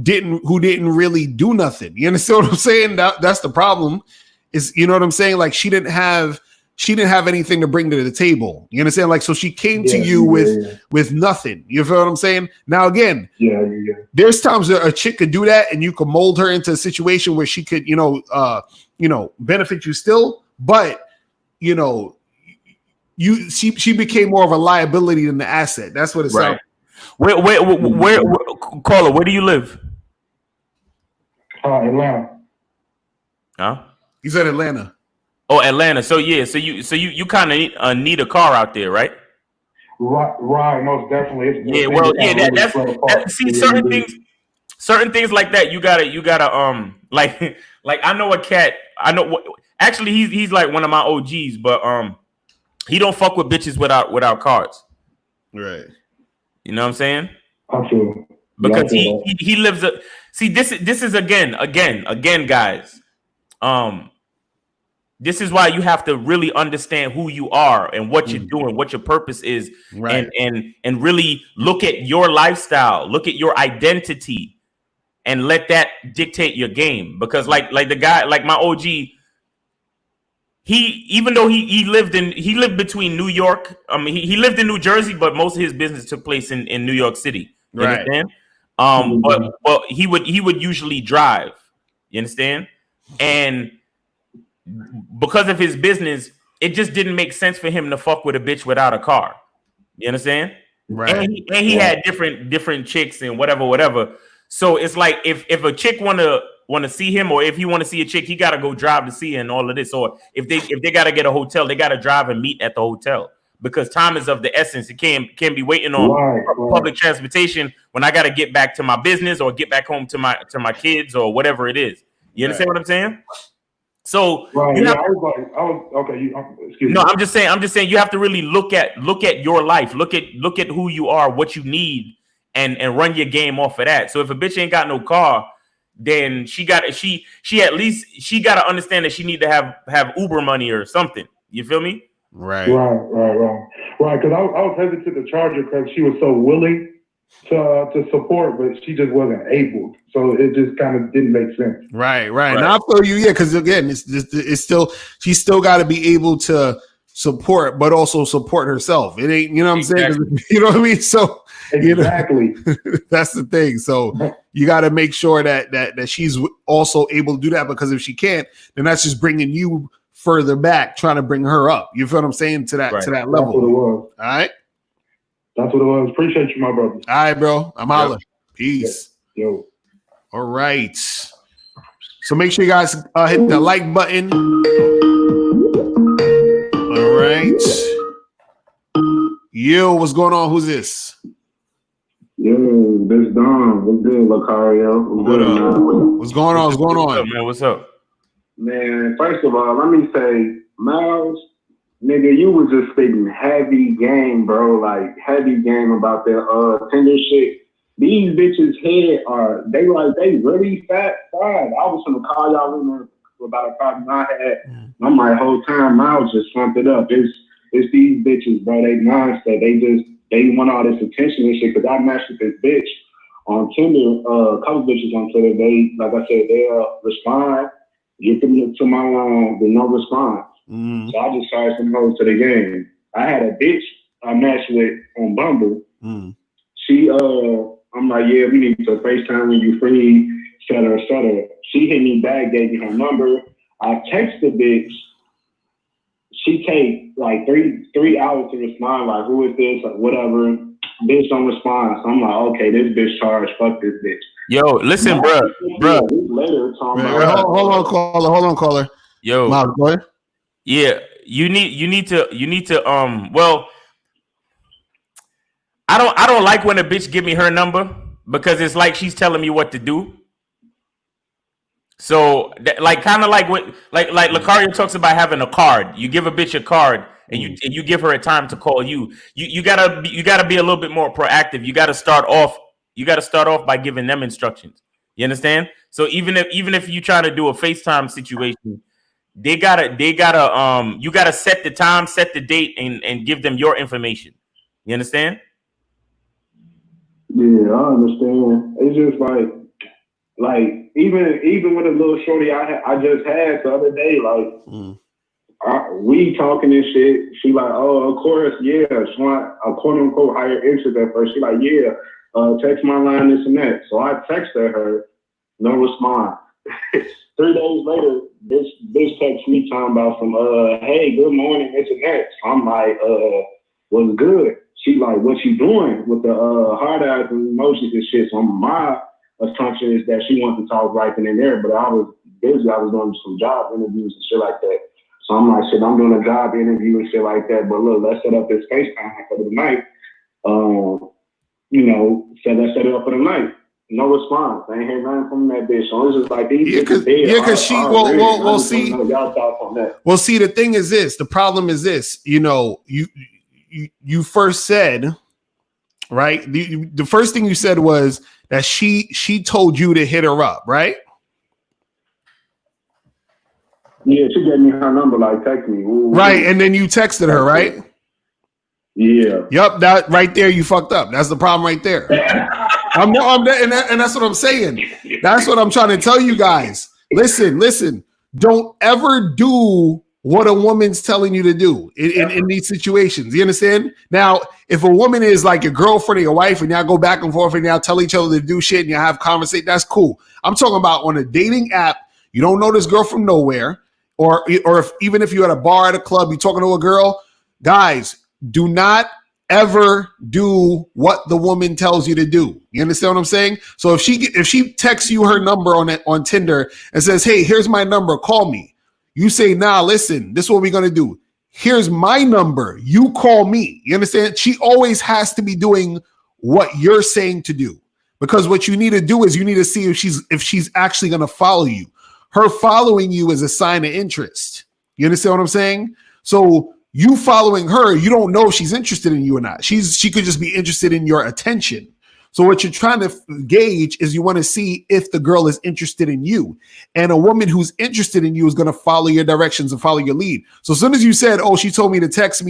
didn't really do nothing. You understand what I'm saying? That's the problem. Is, you know what I'm saying? Like she didn't have anything to bring to the table. You understand? Like, so she came to you with nothing. You feel what I'm saying? Now again, there's times that a chick could do that, and you could mold her into a situation where she could, benefit you still, but she became more of a liability than the asset. That's what it's right. Where caller, where do you live? Atlanta. Huh? You said Atlanta. Oh, Atlanta. So yeah, so you kind of need a car out there, right? Right, most definitely. That's see, certain things like that. You gotta like I know a cat. Actually, he's like one of my OGs, but he don't fuck with bitches without cards. Right. You know what I'm saying? Absolutely. Because he lives see, this is again, guys. This is why you have to really understand who you are and what you're doing, what your purpose is, right. and really look at your lifestyle, look at your identity, and let that dictate your game. Because like the guy, like my OG, even though he lived between New York, he lived in New Jersey, but most of his business took place in New York City. You right. understand? But he would usually drive. You understand? And because of his business, it just didn't make sense for him to fuck with a bitch without a car. You understand? Right. And he had different chicks and whatever. So it's like if a chick want to see him, or if he want to see a chick, he got to go drive to see her and all of this. Or if they got to get a hotel, they got to drive and meet at the hotel, because time is of the essence. It can't be waiting on public transportation when I got to get back to my business or get back home to my kids or whatever it is. You understand what I'm saying? So excuse me. No, I'm just saying you have to really look at your life, look at who you are, what you need, and run your game off of that. So if a bitch ain't got no car, then she at least got to understand that she need to have Uber money or something. You feel me? Right. Because I was hesitant to charge her because she was so willing to support, but she just wasn't able. So it just kind of didn't make sense. Right. And I feel you, because again, she's still got to be able to support, but also support herself. It ain't, you know what I'm saying? You know what I mean? So exactly, that's the thing. So you got to make sure that she's also able to do that, because if she can't, then that's just bringing you further back, trying to bring her up. You feel what I'm saying? To that level. That's what it was. All right. That's what it was. Appreciate you, my brother. All right, bro. I'm holla. Peace. Yo. All right. So make sure you guys hit the like button. All right. Yo, what's going on? Who's this? Yo, this Don. What's good, Lucario? What's going on? What's going on? What's up, man? What's up? Man, first of all, let me say, Miles, nigga, you was just spitting heavy game, bro. Like, heavy game about that Tinder shit. These bitches' head they really fat fried. I was gonna call y'all in there about a problem I had. I'm like, whole time, Miles just slumped it up. It's these bitches, bro. They mindset. They want all this attention and shit. Cause I matched with this bitch on Tinder, a couple bitches on Tinder. They, like I said, they'll respond, get them to my line with no response. So I just started some hoes to the game. I had a bitch I matched with on Bumble. She, I'm like, yeah, we need to FaceTime when you free, et cetera, et cetera. She hit me back, gave me her number. I text the bitch. She take like three hours to respond, like, who is this, or whatever. Bitch don't respond. So I'm like, okay, this bitch charged. Fuck this bitch. Yo, listen, bro. Later, hold on, caller. Yo, Miles, go ahead. Yeah, you need to well, I don't like when a bitch give me her number, because it's like she's telling me what to do. So like kind of like what like Lucario talks about having a card. You give a bitch a card and you give her a time to call you. You gotta be a little bit more proactive. You gotta start off by giving them instructions. You understand? So even if you try to do a FaceTime situation, you gotta set the time, set the date, and give them your information. You understand? Yeah, I understand. It's just like even with a little shorty I just had the other day, we talking and shit. She like, oh, of course, yeah. She want a quote unquote higher interest at first. She like, yeah, text my line, this and that. So I texted her, no response. 3 days later, this text me talking about some hey, good morning, this and that. So I'm like, what's good? She like, what you doing with the hard eyes and emojis and shit? So my assumption is that she wants to talk right then and there, but I was busy. I was doing some job interviews and shit like that. So I'm like, shit, I'm doing a job interview and shit like that. But look, let's set up this FaceTime for the night. Let's set it up for the night. No response. I ain't hear nothing from that bitch. So it's just like these. Because she. We'll see. Y'all thoughts on that? Well, see, the thing is this. The problem is this. You first said, right? The first thing you said was that she told you to hit her up, right? Yeah, she gave me her number, like text me. Ooh, right, and then you texted her, right? Yeah. Yep, that right there, you fucked up. That's the problem right there. And that's what I'm saying. That's what I'm trying to tell you guys. Listen. Don't ever do what a woman's telling you to do in these situations. You understand? Now, if a woman is like your girlfriend or your wife and y'all go back and forth and y'all tell each other to do shit and y'all have conversation, that's cool. I'm talking about on a dating app, you don't know this girl from nowhere, or even if you're at a bar at a club, you're talking to a girl, guys, do not ever do what the woman tells you to do. You understand what I'm saying? So if she texts you her number on Tinder and says, hey, here's my number, call me. You say, nah, listen, this is what we're going to do. Here's my number. You call me. You understand? She always has to be doing what you're saying to do, because what you need to do is you need to see if she's actually going to follow you. Her following you is a sign of interest. You understand what I'm saying? So you following her, you don't know if she's interested in you or not. She could just be interested in your attention. So what you're trying to gauge is you want to see if the girl is interested in you. And a woman who's interested in you is going to follow your directions and follow your lead. So as soon as you said, oh, she told me to text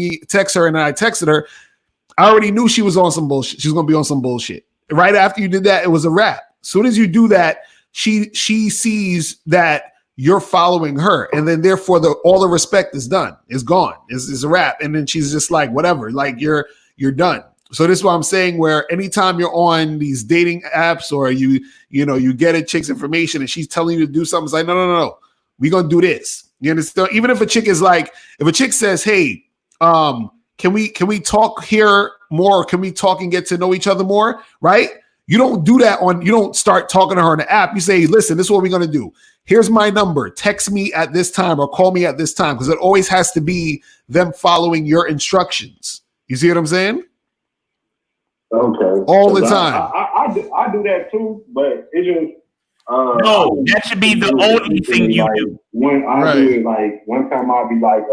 her, and I texted her, I already knew she was on some bullshit. She's going to be on some bullshit. Right after you did that, it was a wrap. As soon as you do that, she sees that you're following her, and then therefore all the respect is done. It's gone. It's a wrap. And then she's just like, whatever, like you're done. So this is what I'm saying, where anytime you're on these dating apps or you get a chick's information and she's telling you to do something, it's like, no. We're going to do this. You understand? Even if a chick is like, if a chick says, hey, can we talk here more? Can we talk and get to know each other more? Right? You don't do that you don't start talking to her on the app. You say, listen, this is what we're going to do. Here's my number. Text me at this time or call me at this time. Because it always has to be them following your instructions. You see what I'm saying? Okay. All the time. I do that too, but it just no, that should be the only thing you do. When I do it, like one time I'll be like,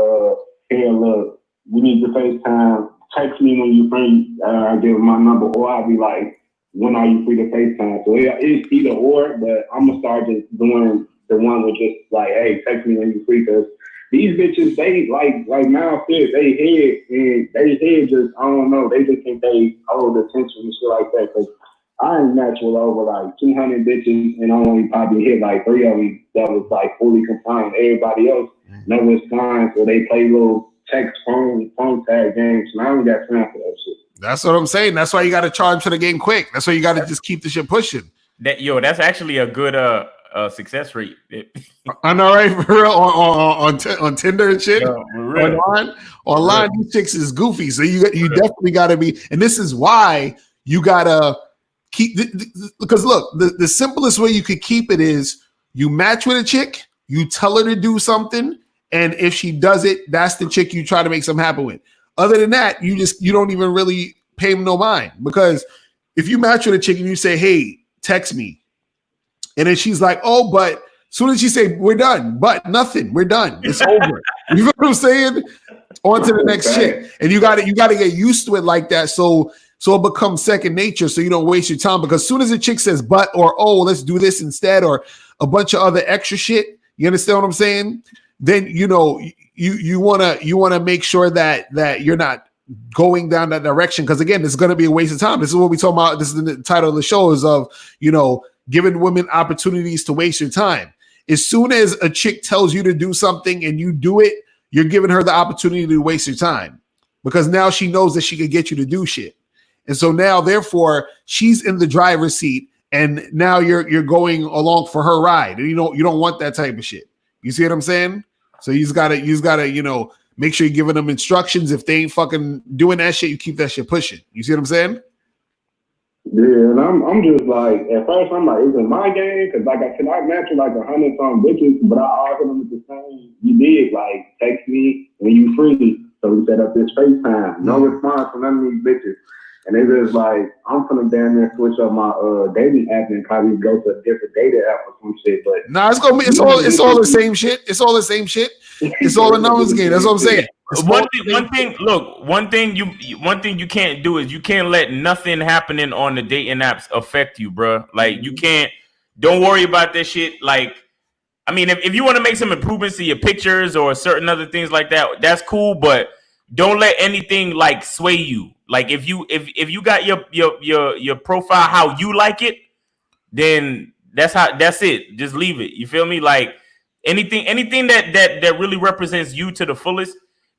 hey, look, we need to FaceTime. Text me when you're free. I give my number, or I'll be like, when are you free to FaceTime? So it's either or, but I'm gonna start just doing the one with just like, hey, text me when you're free, because these bitches, they like Mal said, they head just, I don't know, they just think they hold attention and shit like that. Cause I ain't matched with over like 200 bitches and I only probably hit like 3 of them that was like fully compliant. Everybody else no response, or they play little text phone tag games, and I don't got time for that shit. That's what I'm saying. That's why you got to charge for the game quick. That's why you got to just keep the shit pushing. That's actually a good success rate. I know, right? For real, on Tinder and shit. Yeah, online, these chicks is goofy. So you definitely got to be. And this is why you got to keep. Because look, the simplest way you could keep it is you match with a chick, you tell her to do something, and if she does it, that's the chick you try to make something happen with. Other than that, you don't even really pay them no mind, because if you match with a chick and you say, hey, text me, and then she's like, oh, but as soon as she say we're done, but nothing, we're done, it's over. You know what I'm saying? On to the next chick. And you gotta get used to it like that. So it becomes second nature, so you don't waste your time. Because as soon as a chick says but or oh, let's do this instead, or a bunch of other extra shit, you understand what I'm saying? Then you wanna make sure that you're not going down that direction, because again, it's going to be a waste of time. This is what we talk about. This is the title of the show, is of giving women opportunities to waste your time. As soon as a chick tells you to do something and you do it, you're giving her the opportunity to waste your time, because now she knows that she can get you to do shit. And so now, therefore, she's in the driver's seat, and now you're going along for her ride. And you don't want that type of shit. You see what I'm saying? So you just gotta make sure you're giving them instructions. If they ain't fucking doing that shit, you keep that shit pushing. You see what I'm saying? Yeah, and I'm just like, at first I'm like, is it my game? Because like I said, I matched like 100-some bitches, but I offered them the same. You did, like, text me when you free. So we set up this FaceTime. No response from none of these bitches. And they just like, I'm finna damn near switch up my dating app and probably go to a different dating app or some shit. But nah, it's all the same shit. It's all the same shit. It's all a numbers game. That's what I'm saying. One thing you can't do is you can't let nothing happening on the dating apps affect you, bro. Like you can't. Don't worry about that shit. Like, I mean, if you want to make some improvements to your pictures or certain other things like that, that's cool. But don't let anything like sway you. Like if you got your profile how you like it, then that's it. Just leave it. You feel me? Like anything that really represents you to the fullest,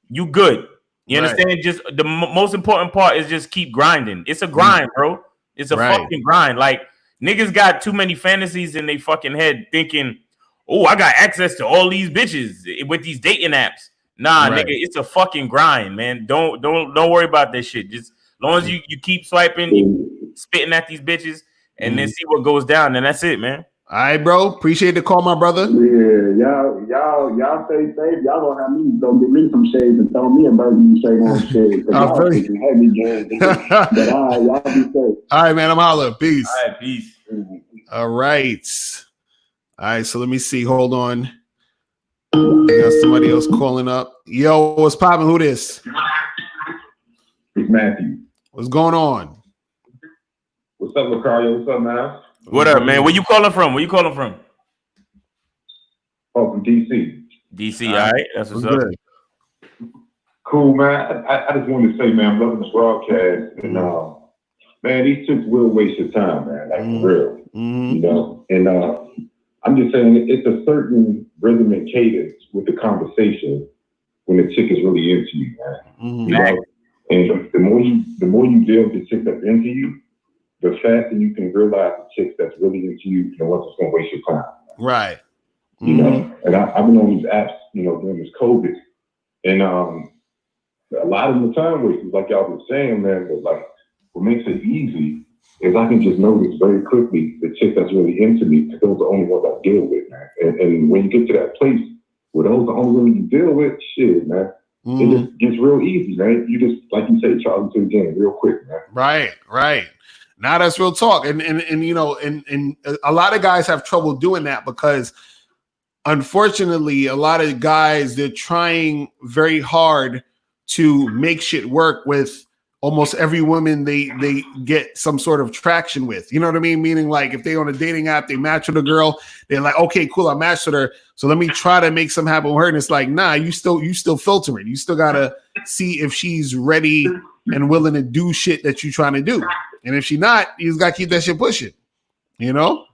you good. You understand? Just the most important part is just keep grinding. It's a grind, bro. It's a fucking grind. Like niggas got too many fantasies in their fucking head thinking, oh, I got access to all these bitches with these dating apps. Nah, nigga, it's a fucking grind, man. Don't worry about that shit. Just as long as you keep swiping, you spitting at these bitches, and then see what goes down, and that's it, man. All right, bro. Appreciate the call, my brother. Yeah, y'all stay safe. Y'all gonna have me go get me some shades and throw me a burgundy shade on shades. Y'all heavy game. But y'all be safe. All right, man. I'm holla. Peace. All right, peace. All right. So let me see. Hold on. I got somebody else calling up. Yo, what's popping? Who this? It's Matthew. What's going on? What's up, Lucario? What's up, man? What up, man? Where you calling from? Oh, from DC. DC, all right. That's what's up. Good. Cool, man. I just wanted to say, man, I'm loving this broadcast. And, man, these chicks will waste your time, man. Like, for real. You know? And I'm just saying, it's a certain rhythm and cadence with the conversation when the chick is really into you, man. You know? And the more you deal with the chick that's into you, the faster you can realize the chicks that's really into you, the ones that's gonna waste your time. Right. You know, and I've been on these apps, you know, during this COVID, and a lot of the time wasters, like y'all been saying, man. But like, what makes it easy is I can just notice very quickly the chick that's really into me, because those are the only ones I deal with, man. And when you get to that place where those are the only ones you deal with, shit, man. It just gets real easy, man. You just, like you say, Charlie, to the game real quick, man. Right. Now that's real talk. And you know, and a lot of guys have trouble doing that because unfortunately, a lot of guys, they're trying very hard to make shit work with almost every woman they get some sort of traction with. You know what I mean? Meaning like if they on a dating app, they match with a girl, they're like, okay, cool, I matched with her. So let me try to make something happen with her. And it's like, nah, you still filtering. You still gotta see if she's ready and willing to do shit that you're trying to do. And if she not, you just gotta keep that shit pushing, you know?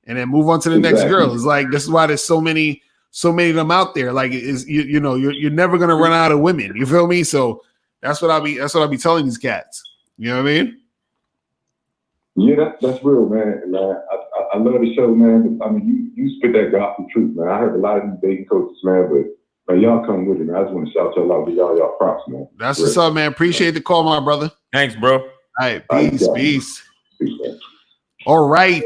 And then move on to the next girl. It's like, this is why there's so many of them out there. Like you know, you're never gonna run out of women. You feel me? So that's what I'll be telling these cats. You know what I mean? Yeah, that's real, man. And I love the show, man. I mean, you spit that gospel truth, man. I heard a lot of these dating coaches, man, but y'all come with it, man. I just want to shout y'all out, give y'all props, man. That's what's up, man. Appreciate the call, my brother. Thanks, bro. All right, peace. All right.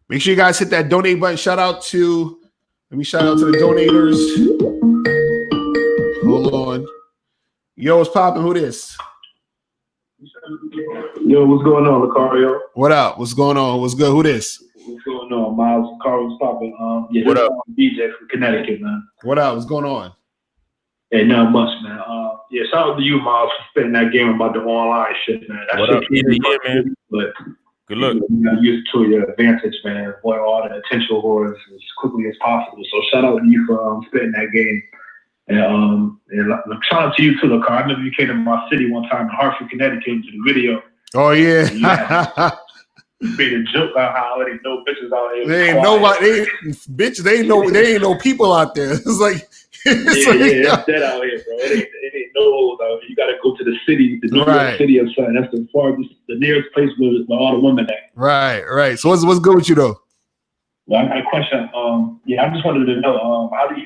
Make sure you guys hit that donate button. Shout out to the donators. Hold on. Yo, what's popping? Who this? Yo, what's going on, Lucario? What up? What's going on? What's good? Who this? What's going on, Miles? Lucario's popping. Yeah, What up? DJ from Connecticut, man. What up? What's going on? Hey, not much, man. Yeah, shout out to you, Miles, for spitting that game about the online shit, man. That What shit up? came in Yeah, man. but Good luck. you got used to your advantage, man. Avoid all the attention whores as quickly as possible. So shout out to you for spitting that game. And shout out to you too, Lucario. I remember you came to my city one time in Hartford, Connecticut, to the video. Oh yeah. You made a joke about how there ain't no bitches out here. They ain't nobody. They ain't no people out there. It's like it's dead out here, bro. It ain't no holes out here. You got to go to the city, the New York City or something. That's the farthest, the nearest place where all the women at. Right. So what's good with you though? Well, I got a question. I just wanted to know, how do you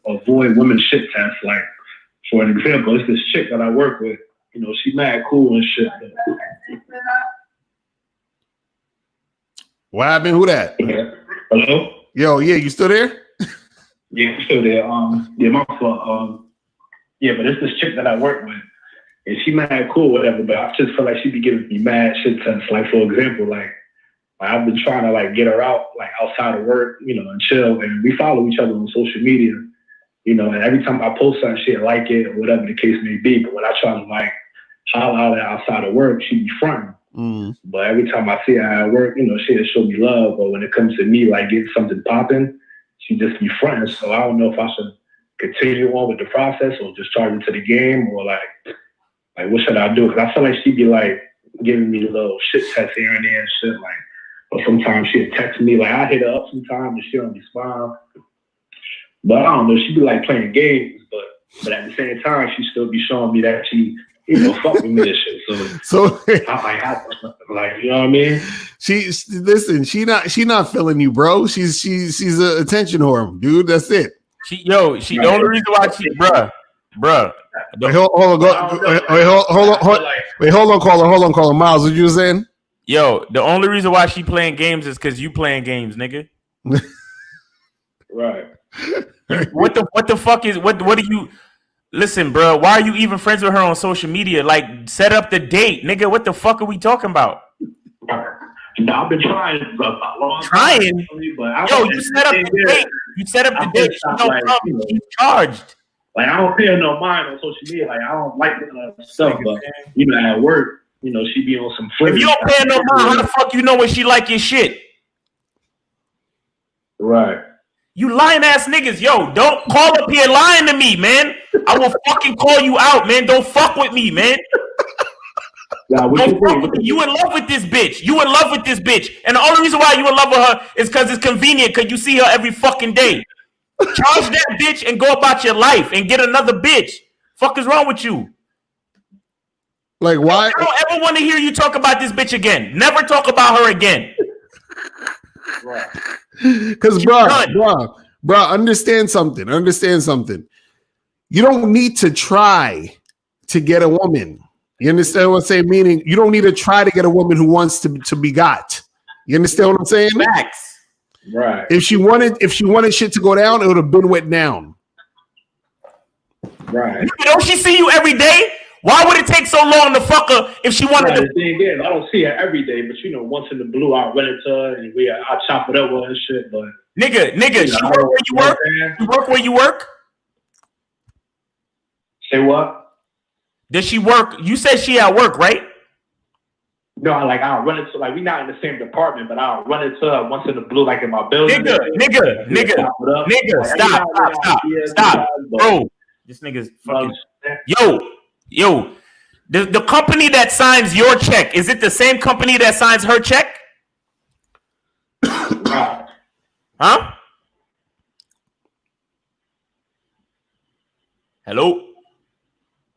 avoid women's shit tests? Like, for an example, it's this chick that I work with. You know, she mad cool and shit. What happened? Who that? Hello? Yo, yeah, you still there? Yeah, I'm still there. My fault. But it's this chick that I work with, and she mad cool, whatever. But I just feel like she be giving me mad shit tests. Like, for example, like I've been trying to like get her out, like outside of work, you know, and chill. And we follow each other on social media, you know. And every time I post something, she'll like it or whatever the case may be. But when I try to like holler out outside of work, she be fronting. But every time I see her at work, you know, she'll show me love. But when it comes to me, like getting something popping, she just be fronting. So I don't know if I should continue on with the process or just charge into the game or like what should I do? Because I feel like she be like giving me little shit tests here and there and shit. Like, or sometimes she'll text me. Like I hit her up sometimes and she don't respond. But I don't know. She be like playing games, but at the same time, she still be showing me that she, you know, fuck with me and shit. So I like, you know what I mean? She not feeling you, bro. She's an attention whore, dude. That's it. The only reason why she, bruh. Wait, hold on, caller. Miles, what you were saying? Yo, the only reason why she playing games is because you playing games, nigga. Right. What the fuck is what do you? Listen, bro, why are you even friends with her on social media? Like, set up the date, nigga. What the fuck are we talking about? No, I've been trying for a long time. Trying? But Yo, you set up the date. You set up the date. She don't come. You know, She's charged. Like, I don't pay her no mind on social media. Like, I don't like stuff. But, you know, at work, you know, she be on some If you don't pay her no mind, how the fuck you know when she like your shit? Right. You lying ass niggas. Yo, don't call up here lying to me, man. I will fucking call you out, man. Don't fuck with me, man. Yeah, Don't fuck with me. You in love with this bitch. And the only reason why you in love with her is because it's convenient, because you see her every fucking day. Charge that bitch and go about your life and get another bitch. Fuck is wrong with you? Like, why? I don't ever want to hear you talk about this bitch again. Never talk about her again. Right. Because, bro, understand something. You don't need to try to get a woman. You understand what I'm saying? Meaning, you don't need to try to get a woman who wants to be got. You understand what I'm saying? Facts. Right. If she wanted shit to go down, it would have been went down. Right. Don't she see you every day? Why would it take so long to fuck her if she wanted to? The thing is, I don't see her every day, but you know, once in the blue, I'll run into her and I'll chop it up with her and shit. But nigga, she work where you work? You work where you work? Say what? Does she work? You said she at work, right? No, like I'll run into, like, we not in the same department, but I'll run into her once in the blue, like in my building. Nigga, stop, bro. This nigga's fucking. Yo, the company that signs your check, is it the same company that signs her check? Huh? Hello?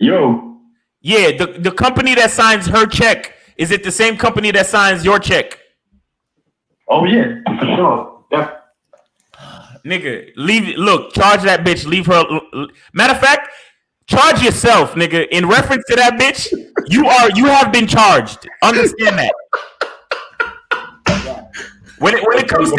Yo. Yeah, the company that signs her check, is it the same company that signs your check? Oh yeah, for sure. Yeah. Nigga, charge that bitch, leave her. Matter of fact, charge yourself, nigga. In reference to that bitch, you have been charged. Understand that. When it comes to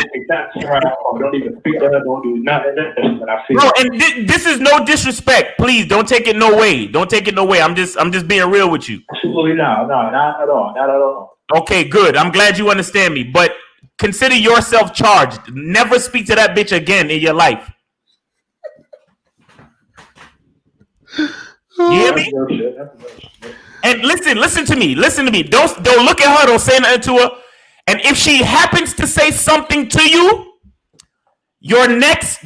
don't even speak to her, don't do nothing. But I see. bro, and this is no disrespect. Please don't take it no way. Don't take it no way. I'm just being real with you. Absolutely not at all. Okay, good. I'm glad you understand me. But consider yourself charged. Never speak to that bitch again in your life. You hear me? And listen to me. Don't look at her. Don't say nothing to her. And if she happens to say something to you, the next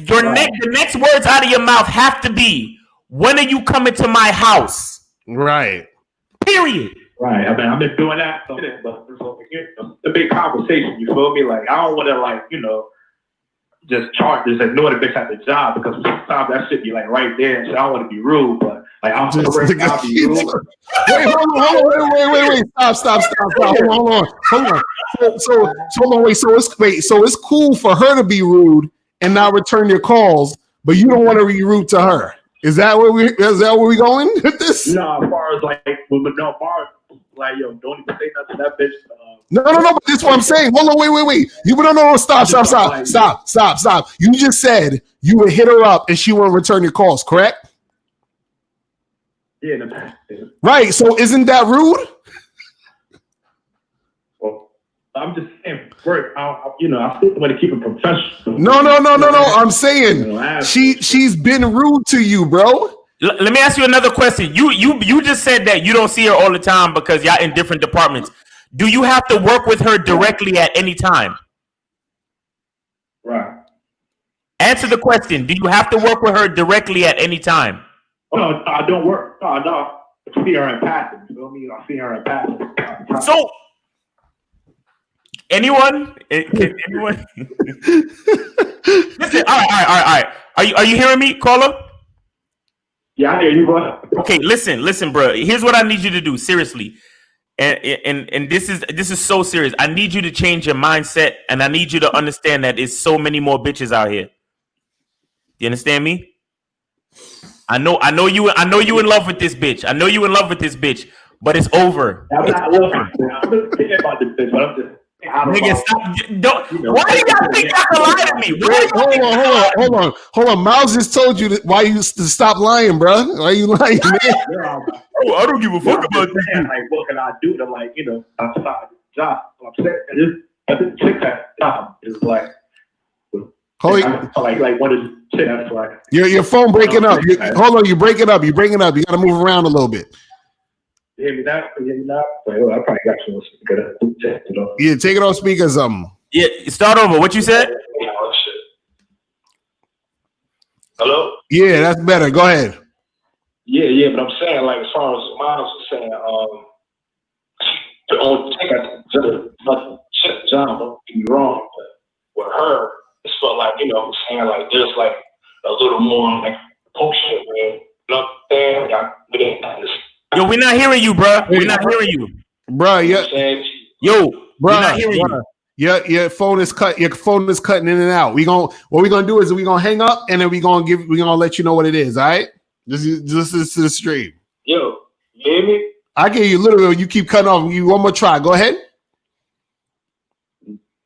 words out of your mouth have to be, "When are you coming to my house?" Right. Period. Right. I mean, I've been doing that, but the big conversation. You feel me? Like, I don't want to just ignore the bitch at the job, because sometimes that shit be like right there. So I don't want to be rude, but like I'll be rude. Wait, Stop. Hold on. So it's cool for her to be rude and not return your calls, but you don't want to be rude to her. Is that where we going with this? No, as far as don't even say nothing to that bitch. No, but this is what I'm saying. Hold on, wait. You don't know. Stop. You just said you would hit her up and she wouldn't return your calls, correct? Yeah. Right. So isn't that rude? Well, I'm just saying, I still want to keep it professional. No. I'm saying she's been rude to you, bro. Let me ask you another question. You just said that you don't see her all the time because y'all in different departments. Do you have to work with her directly at any time? Right. Answer the question. Do you have to work with her directly at any time? Oh, no, I don't work. No. I see her in passing. You feel me? I see her in passing. So, anyone? Listen. All right. Are you hearing me, caller? Yeah, I hear you, bro. Okay, listen, bro. Here's what I need you to do, seriously. And this is so serious. I need you to change your mindset, and I need you to understand that there's so many more bitches out here. You understand me? I know you in love with this bitch. But it's over. I'm not looking. I'm just thinking about this bitch, but I'm just. Nigga, stop! Why do y'all think y'all can lie to me? Hold on. Miles just told you why you used to stop lying, bro. Why are you lying, man? Oh, I don't give a fuck about this. Like, what can I do to outside the job? I'm saying this chick that job is like. Hold like one of the shit that's like. Your phone breaking up. Hold on, you're breaking up. You got to move around a little bit. You hear me now? I probably got you. Yeah, take it off speaker or something. Yeah, start over. What you said? Hello? Yeah, that's better. Go ahead. Yeah, but I'm saying, like, as far as Miles was saying, the only thing I check John, don't get me wrong, but with her, it's felt like, I'm saying, like, there's like a little more like potion, man. You know what I'm saying? Yo, we're not hearing you, bro. We're not hearing you, bro. Yeah. Yo, we're not hearing you. Your phone is cut. Your phone is cutting in and out. What we're gonna do is we're gonna hang up and then we're gonna let you know what it is. All right. This is to the stream. Yo, you hear me? I get you literally. You keep cutting off. You one more try. Go ahead.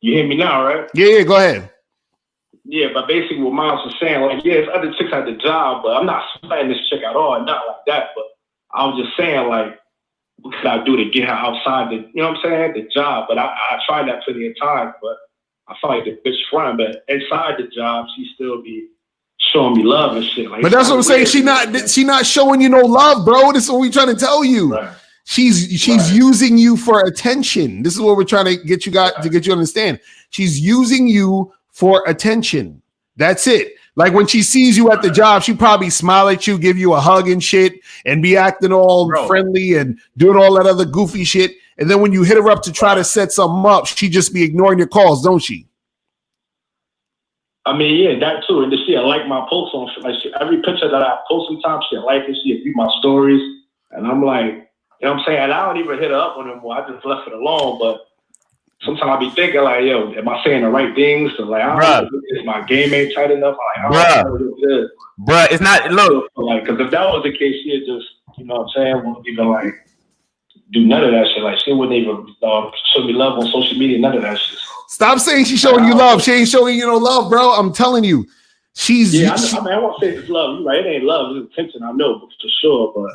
You hear me now, right? Yeah. Go ahead. Yeah, but basically what Miles was saying, like, yeah, it's other chicks at the job, but I'm not slaying this chick at all, not like that. But I was just saying, like, what could I do to get her outside the, you know what I'm saying, the job? But I tried that plenty of times, but I felt like the bitch front, but inside the job, she still be showing me love and shit. Like, but that's what I'm saying. She not showing you no love, bro. This is what we're trying to tell you. Right. She's using you for attention. This is what we're trying to get you guys to get you to understand. She's using you for attention. That's it. Like when she sees you at the job, she probably smile at you, give you a hug and shit, and be acting all friendly and doing all that other goofy shit. And then when you hit her up to try to set something up, she just be ignoring your calls, don't she? I mean, yeah, that too. And to see, I like my posts on like every picture that I post sometimes, she like it. She view my stories, and I'm like, you know what I'm saying? And I don't even hit her up on them. I just left it alone. But sometimes I be thinking like, yo, am I saying the right things? So like, I don't know if my game ain't tight enough. I'm like, I don't know what it is. Bruh, it's not. Look, like, because if that was the case, she'd just, you know what I'm saying, won't even like do none of that shit. Like, she wouldn't even show me love on social media, none of that shit. Stop saying she's showing you love. She ain't showing you no love, bro. I'm telling you. She's I won't say it's love. You're right, it ain't love, it's attention, I know, for sure, but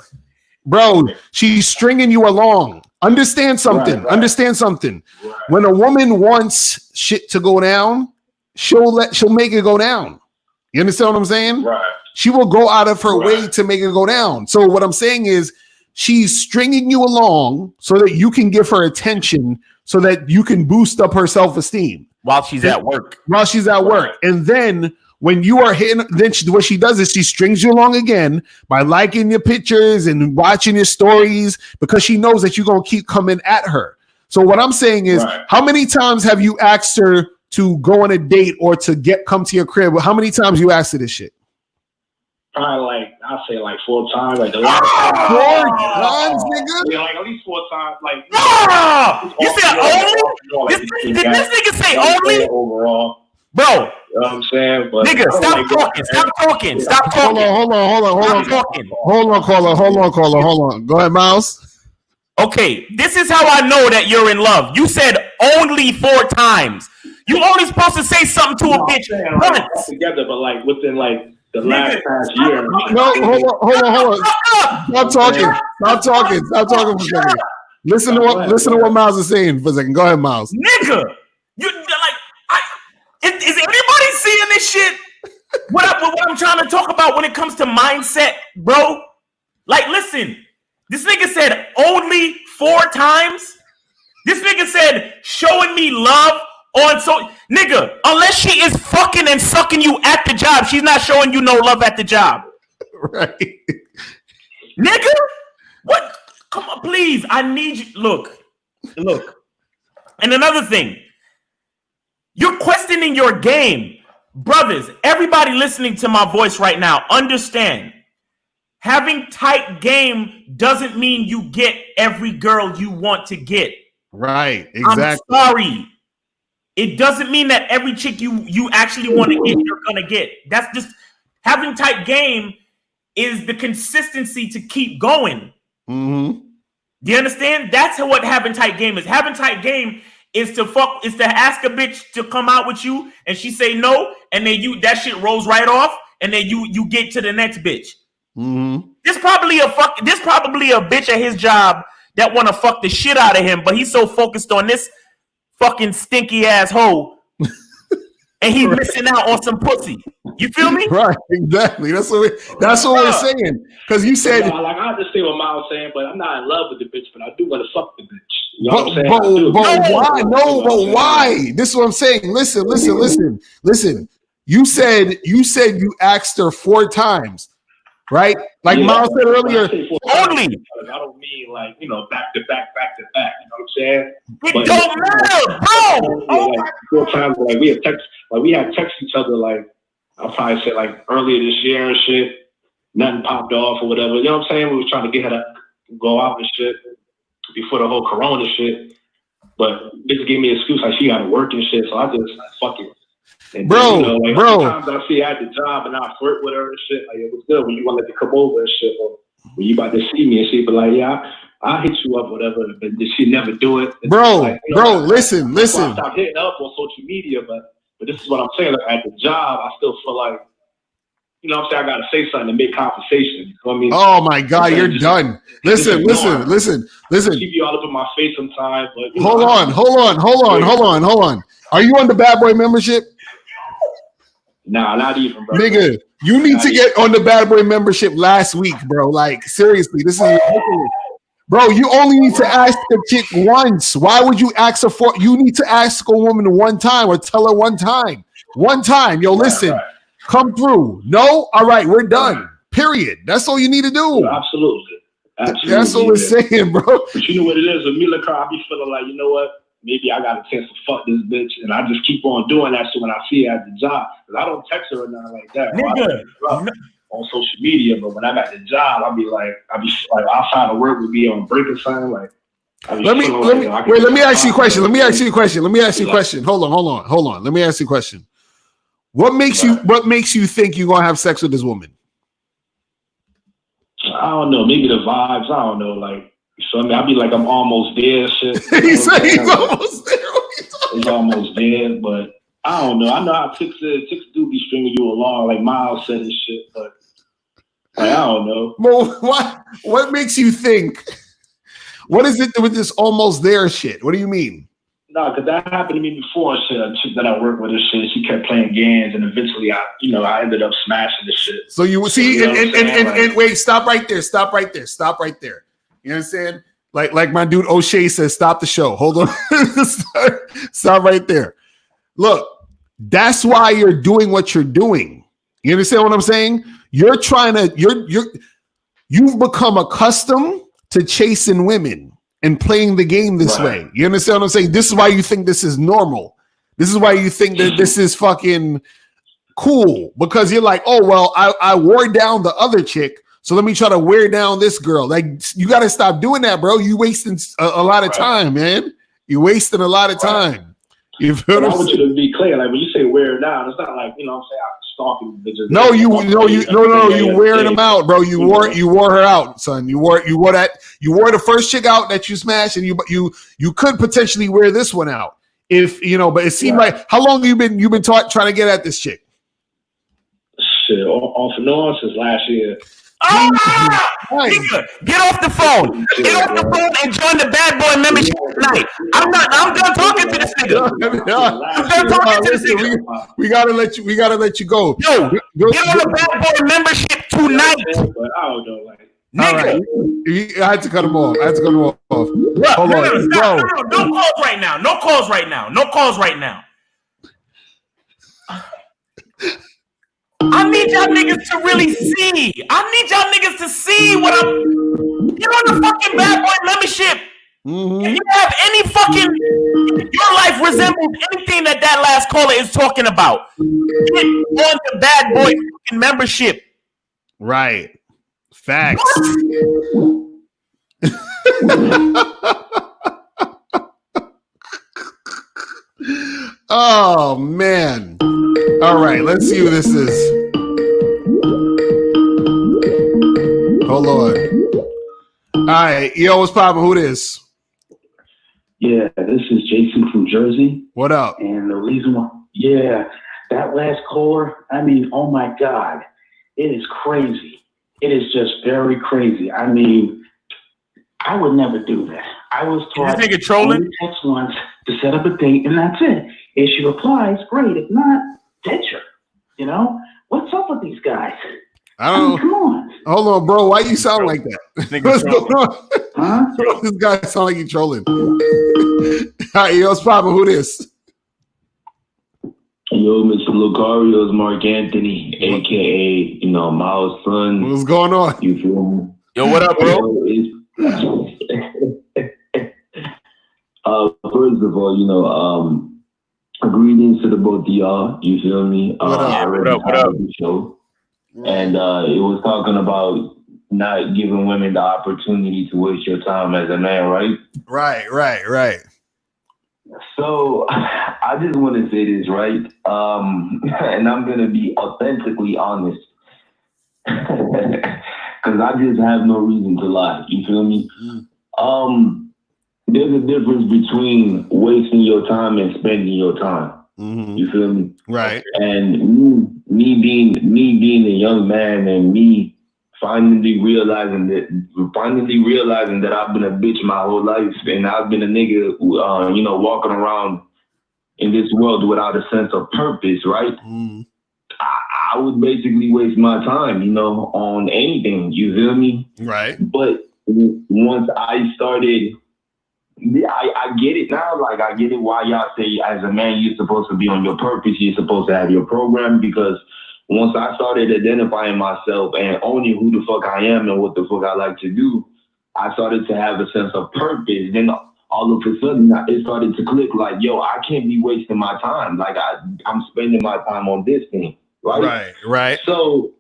bro, she's stringing you along. Understand something. Right. Understand something. Right. When a woman wants shit to go down, she'll make it go down. You understand what I'm saying? Right. She will go out of her way to make it go down. So what I'm saying is she's stringing you along so that you can give her attention, so that you can boost up her self-esteem while she's at work. And then when you are hitting, then what she does is she strings you along again by liking your pictures and watching your stories, because she knows that you're going to keep coming at her. So what I'm saying is, how many times have you asked her to go on a date or to come to your crib? How many times you asked her this shit? Probably I'll say 4 times. Like the last 4 times, nigga? Yeah, like at least 4 times. Like, you said only? Did this nigga say only? Overall. Bro. You know what I'm saying? But nigga, stop talking. Hold on, caller. Go ahead, Miles. Okay, this is how I know that you're in love. You said only 4 times. You only supposed to say something to a bitch once. Together, but within the last past year. No, hold on. Stop talking for a second. Listen to what Miles is saying for a second. Go ahead, Miles. Nigga, is anybody seeing this shit? What I'm trying to talk about when it comes to mindset, bro? Listen, this nigga said only 4 times. This nigga said showing me love on nigga, unless she is fucking and sucking you at the job, she's not showing you no love at the job. Right. Nigga? What? Come on, please. I need you. Look. And another thing, you're questioning your game. Brothers, everybody listening to my voice right now, understand. Having tight game doesn't mean you get every girl you want to get. Right, exactly. I'm sorry. It doesn't mean that every chick you actually want to get, you're gonna get. That's just having tight game is the consistency to keep going. Mm-hmm. Do you understand? That's what having tight game is. Having tight game is to ask a bitch to come out with you and she say no, and then that shit rolls right off, and then you get to the next bitch. Mm-hmm. There's probably a bitch at his job that want to fuck the shit out of him, but he's so focused on this fucking stinky ass hoe, and he's missing out on some pussy. You feel me? Right, exactly. That's what we're saying. Because you said, I understand what Miles saying, but I'm not in love with the bitch, but I do want to fuck the bitch. You know what I'm saying? But why? No, but why? This is what I'm saying. Listen. You said you asked her 4 times, right? Miles said earlier. Only. I don't mean back to back. You know what I'm saying? It don't matter, bro. 4 times. We had text each other. I'll probably say earlier this year and shit. Nothing popped off or whatever. You know what I'm saying? We was trying to get her to go out and shit before the whole Corona shit. But this gave me an excuse she got to work and shit. So I just fuck it. And bro. Sometimes I see her at the job and I flirt with her and shit. It was good when you want to come over and shit. Or when you about to see me and shit. But I'll hit you up, whatever. But she never do it. It's listen. I stopped hitting up on social media, but this is what I'm saying. At the job, I still feel you know what I'm saying? I got to say something to make conversation. You know what I mean? Oh my God, you're done. Listen. Keep you all up in my face sometimes. But hold on. Are you on the Bad Boy membership? Nah, not even, bro. Nigga, you need to get on the Bad Boy membership last week, bro. Seriously, this is ridiculous. Bro, you only need to ask a chick once. Why would you ask her for? You need to ask a woman 1 time or tell her 1 time. 1 time. Yo, listen, come through. No? All right, we're done. Period. That's all you need to do. Yeah, absolutely. That's what we're saying, bro. But you know what it is? With me, I be feeling you know what? Maybe I got a chance to fuck this bitch, and I just keep on doing that shit when I see her at the job. Because I don't text her or nothing like that. Nigga. On social media, but when I'm at the job, I'll be outside of work, would be on break or something. Let me ask you a question. Hold on. Let me ask you a question. What makes you think you're gonna have sex with this woman? I don't know. Maybe the vibes. I don't know. So I mean, I be like, I'm almost there. Shit. He said he's almost there. It's almost there, but I don't know. I know how chicks do be stringing you along, like Miles said and shit, but like, I don't know. Well, what makes you think? What is it with this almost there shit? What do you mean? No, because that happened to me before. Shit, a chick that I worked with, and shit, she kept playing games, and eventually, I ended up smashing the shit. So you see, You know what I'm saying? and wait, stop right there. You understand? Like my dude O'Shea says, stop the show. Hold on, stop right there. Look, that's why you're doing what you're doing. You understand what I'm saying? You're trying to you've become accustomed to chasing women and playing the game this way. You understand what I'm saying? This is why you think this is normal. This is why you think that this is fucking cool, because you're like, oh, well, I wore down the other chick, so let me try to wear down this girl. Like, you got to stop doing that, bro. You wasting a lot of time, man. You're wasting a lot of time. You feel I want you to be clear. Like, when you say wear down, it's not like, you know what I'm saying, I'm stalking bitches. No, you wearing them out, bro. You wore her out, son. You wore the first chick out that you smashed, and you could potentially wear this one out if you know. But it seemed like, how long have you been trying to get at this chick? Shit, off and on since last year. Nigga, get off the phone. Get off the phone and join the Bad Boy membership tonight. I'm done talking to this nigga. I'm done talking to this nigga. We gotta let you go. Yo, get on the Bad Boy membership tonight. But I don't know, like, Nigga. Right. I had to cut him off. Hold on. No calls right now. No calls right now. I need y'all niggas to really see. I need y'all niggas to see what I'm. Get on the fucking Bad Boy membership. Mm-hmm. If you have any fucking, your life resembles anything that last caller is talking about, get on the Bad Boy fucking membership. Right. Facts. Oh man. All right, let's see who this is. Hold on. All right, yo, what's poppin'? Who this? Yeah, this is Jason from Jersey. What up? And the reason why, that last caller, I mean, oh my God, it is crazy. It is just very crazy. I mean, I would never do that. I was taught this nigga trolling? only text once to set up a date, and that's it. If she replies, great. If not, ditch her. You know? What's up with these guys? I don't know. Come on. Hold on, bro. Why you sound like that? What's going on? Huh? This guy sound like he trolling. All right, yo, what's poppin'? Who this? Yo, Mr. Lucario's Mark Anthony, aka, Miles' son. What's going on? You feel me? Yo, what up, bro? First of all, greetings to the both of y'all. You feel me? What up? The show, and it was talking about not giving women the opportunity to waste your time as a man, right? Right. So I just want to say this, right? And I'm gonna be authentically honest, because I just have no reason to lie. You feel me? There's a difference between wasting your time and spending your time. Mm-hmm. You feel me? Right. And me being a young man, and me finally realizing that I've been a bitch my whole life, and I've been a nigga who, walking around in this world without a sense of purpose, right? Mm-hmm. I would basically waste my time, on anything. You feel me? Right. But once I started, I get it now. Like, I get it why y'all say as a man you're supposed to be on your purpose. You're supposed to have your program, because once I started identifying myself and owning who the fuck I am and what the fuck I like to do, I started to have a sense of purpose. Then all of a sudden it started to click like, yo, I can't be wasting my time. Like, I'm spending my time on this thing. Right. So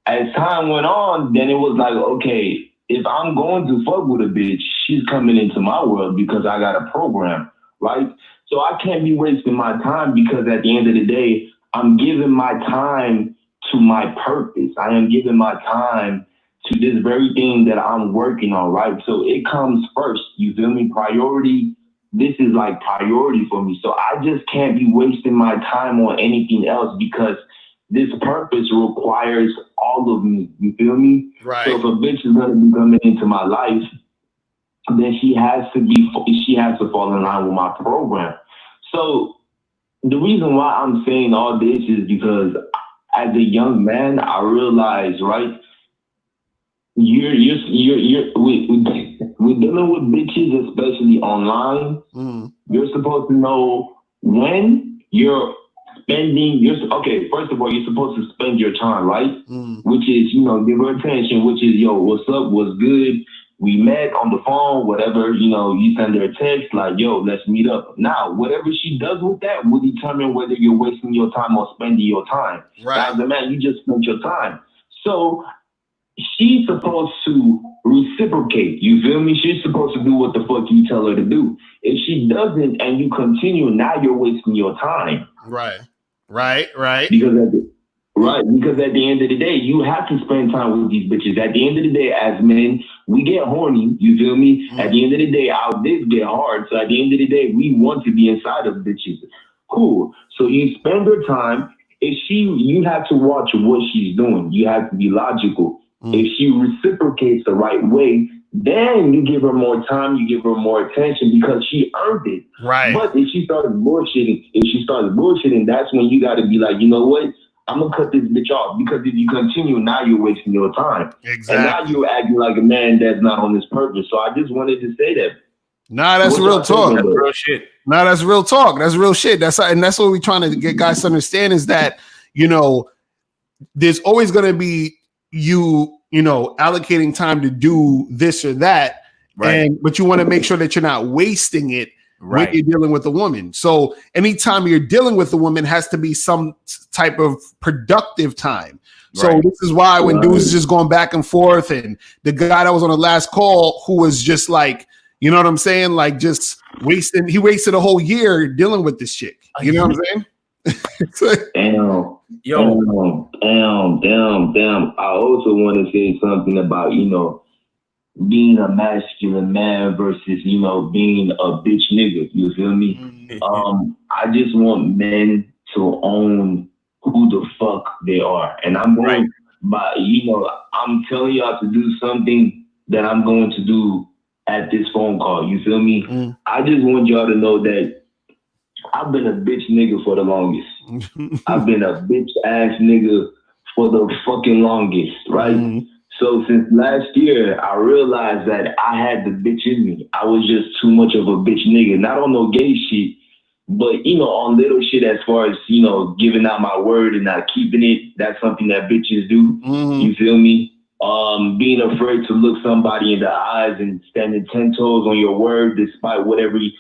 as time went on, then it was like, okay, if I'm going to fuck with a bitch, she's coming into my world because I got a program, right? So I can't be wasting my time, because at the end of the day, I'm giving my time to my purpose. I am giving my time to this very thing that I'm working on, right? So it comes first. You feel me? Priority. This is like priority for me. So I just can't be wasting my time on anything else because this purpose requires all of me. You feel me? Right. So if a bitch is gonna be coming into my life, then she has to fall in line with my program. So the reason why I'm saying all this is because as a young man, I realize, right, we're dealing with bitches, especially online. You're supposed to know when you're spending first of all, you're supposed to spend your time, right? Which is, give her attention, which is, yo, what's up, what's good? We met on the phone, whatever, you send her a text like, yo, let's meet up. Now, whatever she does with that will determine whether you're wasting your time or spending your time. Right. As a man, you just spent your time. So she's supposed to reciprocate. You feel me? She's supposed to do what the fuck you tell her to do. If she doesn't and you continue, now you're wasting your time. Right. Because at the end of the day, you have to spend time with these bitches. At the end of the day, as men, we get horny. You feel me? At the end of the day, our dicks get hard. So at the end of the day, we want to be inside of bitches. Cool. So you spend your time. You have to watch what she's doing. You have to be logical. If she reciprocates the right way, then you give her more time, you give her more attention because she earned it. Right. But if she starts bullshitting, that's when you got to be like, you know what? I'm going to cut this bitch off because if you continue, now you're wasting your time. Exactly. And now you're acting like a man that's not on his purpose. So I just wanted to say that. Nah, that's real talk. That's real shit. Nah, that's real talk. That's real shit. That's what we're trying to get guys to understand is that, there's always going to be you allocating time to do this or that. Right. But you want to make sure that you're not wasting it when you're dealing with a woman. So anytime you're dealing with a woman has to be some type of productive time. So this is why when dudes is just going back and forth, and the guy that was on the last call who was just like, you know what I'm saying? Like just he wasted a whole year dealing with this chick. You know what I'm saying? Damn. I also want to say something about, being a masculine man versus, being a bitch nigga. You feel me? I just want men to own who the fuck they are. And I'm going by, I'm telling y'all to do something that I'm going to do at this phone call. You feel me? I just want y'all to know that I've been a bitch nigga for the longest. I've been a bitch ass nigga for the fucking longest, right? So since last year, I realized that I had the bitch in me. I was just too much of a bitch nigga. Not on no gay shit, but, on little shit as far as, giving out my word and not keeping it. That's something that bitches do. You feel me? Being afraid to look somebody in the eyes and standing 10 toes on your word despite what every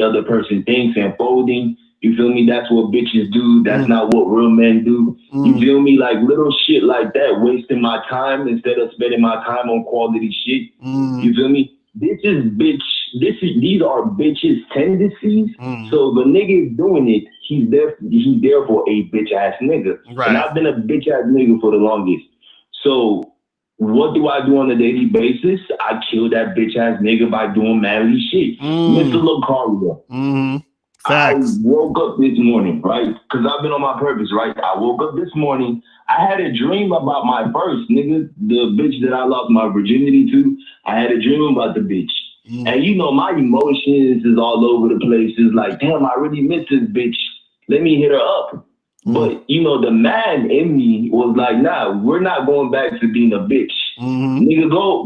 other person thinks and folding. You feel me? That's what bitches do. That's not what real men do. You feel me? Like little shit like that, wasting my time instead of spending my time on quality shit. You feel me? These are bitches' tendencies. So the nigga is doing it. He's there for a bitch ass nigga. Right. And I've been a bitch ass nigga for the longest. So what do I do on a daily basis? I kill that bitch ass nigga by doing manly shit. Mr. Lucario. Facts. I woke up this morning, right? Because I've been on my purpose, right? I woke up this morning. I had a dream about my first nigga, the bitch that I lost my virginity to. I had a dream about the bitch. And my emotions is all over the place. It's like, damn, I really miss this bitch. Let me hit her up. But, the man in me was like, nah, we're not going back to being a bitch. Nigga, go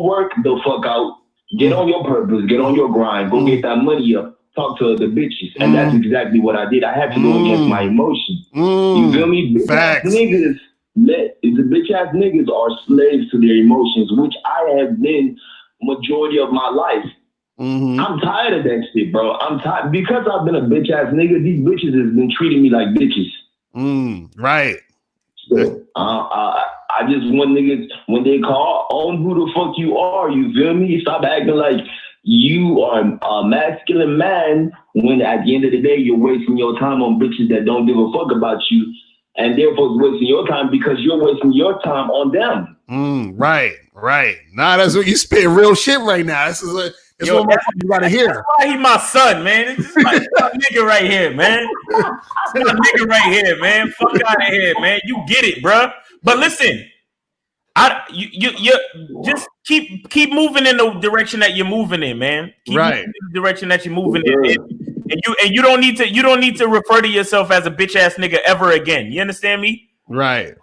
work the fuck out. Get on your purpose. Get on your grind. Go get that money up. Talk to the bitches. And that's exactly what I did. I had to go against my emotions. You feel me? Facts. The bitch ass niggas are slaves to their emotions, which I have been majority of my life. I'm tired of that shit, bro. I'm tired because I've been a bitch ass nigga. These bitches has been treating me like bitches. Right. So, I just want niggas when they call, own who the fuck you are. You feel me? Stop acting like you are a masculine man when at the end of the day you're wasting your time on bitches that don't give a fuck about you, and therefore wasting your time because you're wasting your time on them. Right. Nah, that's what you spit real shit right now. This is what you gotta hear. That's why he my son, man. This is my nigga right here, man. This my nigga right here, man. Fuck out of here, man. You get it, bro. But listen, you just keep moving in the direction that you're moving in, man. Keep moving in the direction that you're moving in. And you don't need to refer to yourself as a bitch ass nigga ever again. You understand me? Right.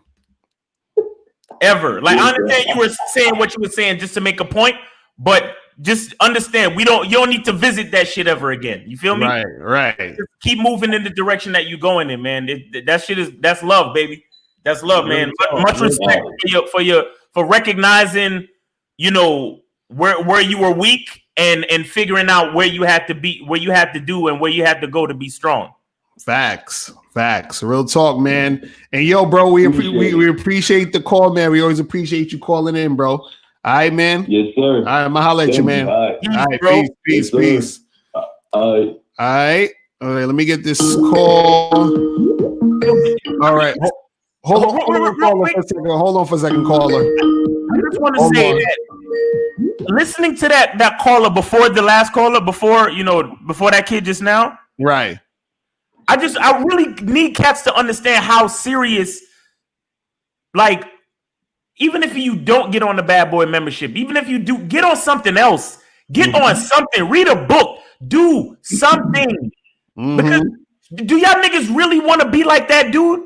Ever. Like, I understand you were saying what you were saying just to make a point, but just understand you don't need to visit that shit ever again. You feel me? Right. Just keep moving in the direction that you're going in, man. That's love, baby. That's love, man. Much respect for recognizing, you know, where you were weak and figuring out where you had to be, where you had to do, and where you had to go to be strong. Facts. Real talk, man. And yo, bro, we appreciate the call, man. We always appreciate you calling in, bro. All right, man. Yes, sir. All right, I'm gonna holler at you, man. All right, peace. All right. Let me get this call. All right. Hold on for a second, caller. I just want to say that listening to that caller before the last caller, before that kid just now, right? I really need cats to understand how serious, like, even if you don't get on the Bad Boy membership, even if you do, get on something else. Get on something. Read a book. Do something. Because do y'all niggas really want to be like that dude?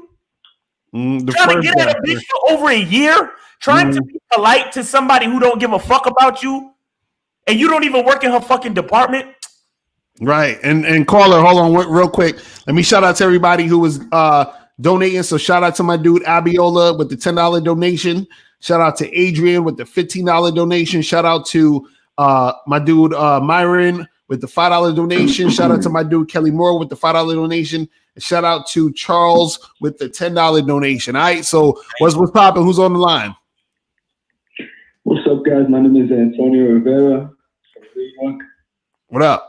Trying to get at a bitch for over a year, trying to be polite to somebody who don't give a fuck about you, and you don't even work in her fucking department. Right. And caller, hold on real quick. Let me shout out to everybody who was donating. So shout out to my dude Abiola with the $10 donation. Shout out to Adrian with the $15 donation. Shout out to my dude Myron with the $5 donation. Shout out to my dude Kelly Moore with the $5 donation. And shout out to Charles with the $10 donation. All right. So what's popping? Who's on the line? What's up, guys? My name is Antonio Rivera from New York. What up?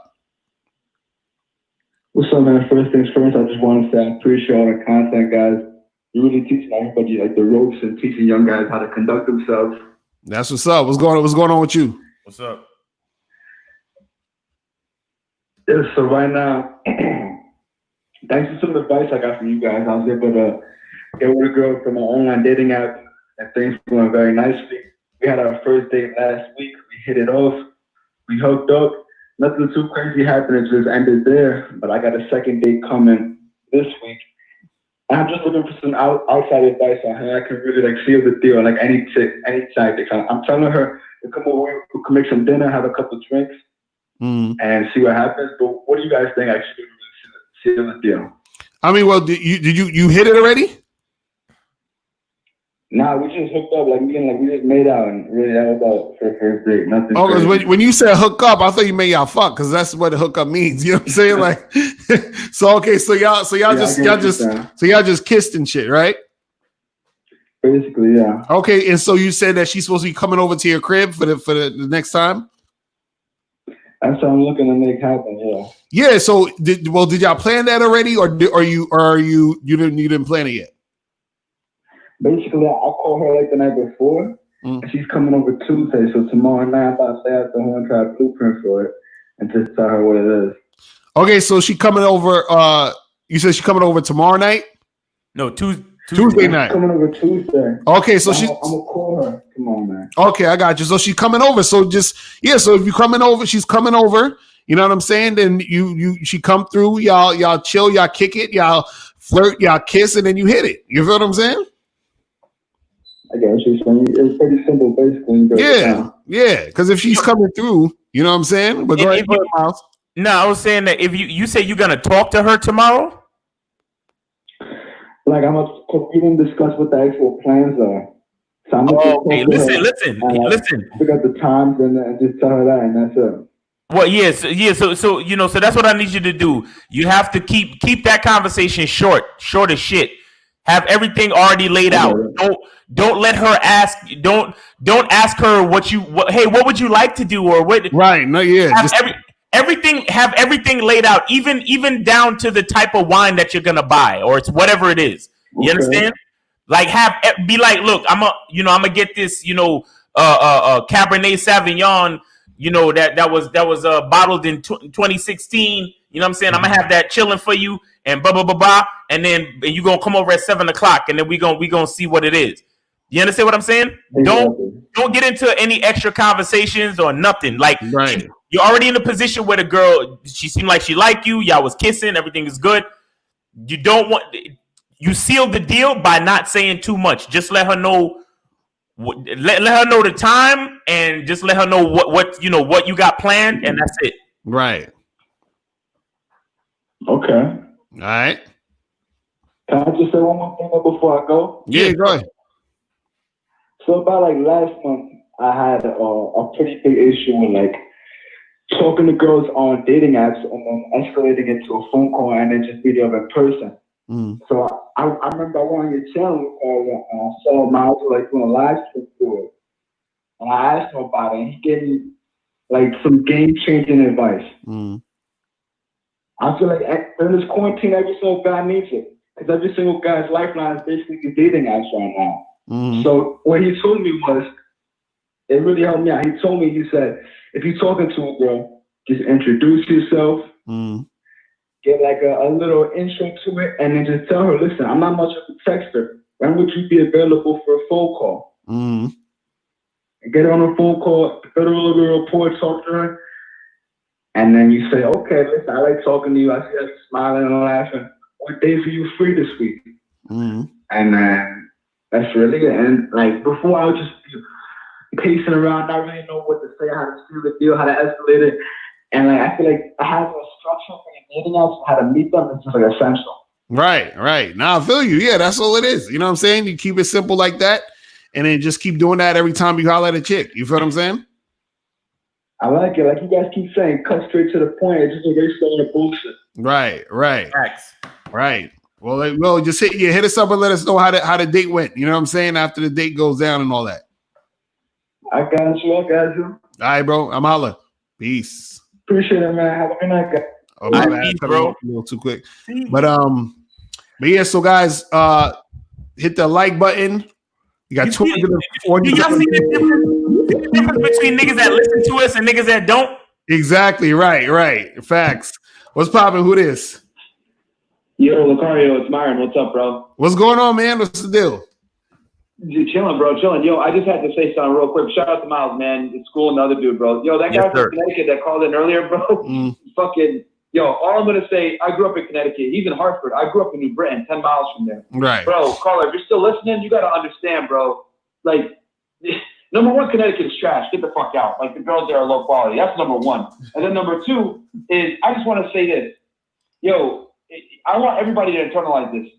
What's up, man? First things first, I just want to say I appreciate all the content, guys. You're really teaching everybody like the ropes and teaching young guys how to conduct themselves. That's what's up. What's going on with you? What's up? Yeah, so right now, thanks to some advice I got from you guys, I was able to get with a girl from an online dating app, and things were going very nicely. We had our first date last week. We hit it off. We hooked up. Nothing too crazy happened. It just ended there. But I got a second date coming this week. And I'm just looking for some outside advice on how I can really like seal the deal. Like any tactics. I'm telling her to come over, we can make some dinner, have a couple of drinks, and see what happens. But what do you guys think I should seal the deal? I mean, well, did you hit it already? Nah, we just hooked up. Like we just made out and really that was about for first date. Nothing. Oh, because when you said hook up, I thought you meant y'all fuck, because that's what hook up means. You know what I'm saying? Like, so okay, so y'all just kissed and shit, right? Basically, yeah. Okay, and so you said that she's supposed to be coming over to your crib for the next time? That's what I'm looking to make happen. Yeah. Yeah. So did y'all plan that already, or you didn't plan it yet? Basically, I called her like the night before, and she's coming over Tuesday. So tomorrow night, I'll stay at the home and try a blueprint for it, and just tell her what it is. Okay, so she coming over. You said she's coming over tomorrow night? No, Tuesday night. Coming over Tuesday. Okay, so I'm gonna call her. Come on, man. Okay, I got you. So she's coming over. So so if you coming over, she's coming over. You know what I'm saying? Then she come through. Y'all chill. Y'all kick it. Y'all flirt. Y'all kiss, and then you hit it. You feel what I'm saying? I guess it's pretty simple, basically. Yeah. Because if she's coming through, you know what I'm saying. But go ahead, Miles. No, I was saying that if you say you're gonna talk to her tomorrow. Like we didn't discuss what the actual plans are. So I'm okay, listen. Pick up the times and just tell her that, and that's it. Well, yes. So so that's what I need you to do. You have to keep that conversation short as shit. Have everything already laid out. Don't let her ask. Don't ask her what would you like to do or what. Right. No. Yeah. Have everything laid out, even down to the type of wine that you're gonna buy or it's whatever it is. You understand? Like be like, look, I'm gonna get this, Cabernet Sauvignon, that was bottled in 2016. You know what I'm saying? I'm gonna have that chilling for you, and blah blah blah blah, and you gonna come over at 7:00, and then we gonna see what it is. You understand what I'm saying? Exactly. Don't get into any extra conversations or nothing. Like, Right. you're already in a position where the girl, she seemed like she liked you. Y'all was kissing. Everything is good. You sealed the deal by not saying too much. Just let her know. Let her know the time, and just let her know what you got planned, and that's it. Right. Okay. All right. Can I just say one more thing before I go? Yeah, go ahead. So about like last month, I had a pretty big issue with like talking to girls on dating apps and then escalating into a phone call and then just meeting up in person. Mm. So I remember I went on your channel and I saw Miles like doing a live stream to it. And I asked him about it and he gave me like some game-changing advice. Mm. I feel like in this quarantine, every single guy needs it. Because every single guy's lifeline is basically the dating apps right now. Mm. So what he told me was, it really helped me out. He told me, he said, if you're talking to a girl, just introduce yourself, get like a little intro to it, and then just tell her, listen, I'm not much of a texter. When would you be available for a phone call? Mm. Get her on a phone call, build a little rapport, talk to her, and then you say, okay, listen, I like talking to you. I see you smiling and laughing. What days are you free this week? Mm. And then that's really it. And like before, I would just be pacing around, not really know what to say, how to seal the deal, how to escalate it. And like I feel like having a structure for your dating apps, how to meet them, is just like essential. Right. Now I feel you. Yeah, that's all it is. You know what I'm saying? You keep it simple like that, and then just keep doing that every time you holler at a chick. You feel what I'm saying? I like it. Like you guys keep saying, cut straight to the point. It's just a waste of the bullshit. Right. Facts. Right. Well, just hit us up and let us know how the date went. You know what I'm saying? After the date goes down and all that. I got you. All right, bro. I'm holla. Peace. Appreciate it, man. Have a good night, guys. Oh, my bad. Bro. A little too quick. But yeah, so guys, hit the like button. You got 240. Y'all see the difference between niggas that listen to us and niggas that don't? Exactly. Right. Facts. What's popping? Who this? Yo, Lucario, it's Myron. What's up, bro? What's going on, man? What's the deal? Chilling, bro. Chilling. Yo, I just had to say something real quick. Shout out to Miles, man. It's cool and the other dude, bro. Yo, that guy from Connecticut that called in earlier, bro. Fucking, yo, all I'm going to say, I grew up in Connecticut. He's in Hartford. I grew up in New Britain, 10 miles from there. Right. Bro, caller, if you're still listening, you got to understand, bro. Like, number one, Connecticut is trash. Get the fuck out. Like, the girls there are low quality. That's number one. And then number two is, I just want to say this. Yo, I want everybody to internalize this.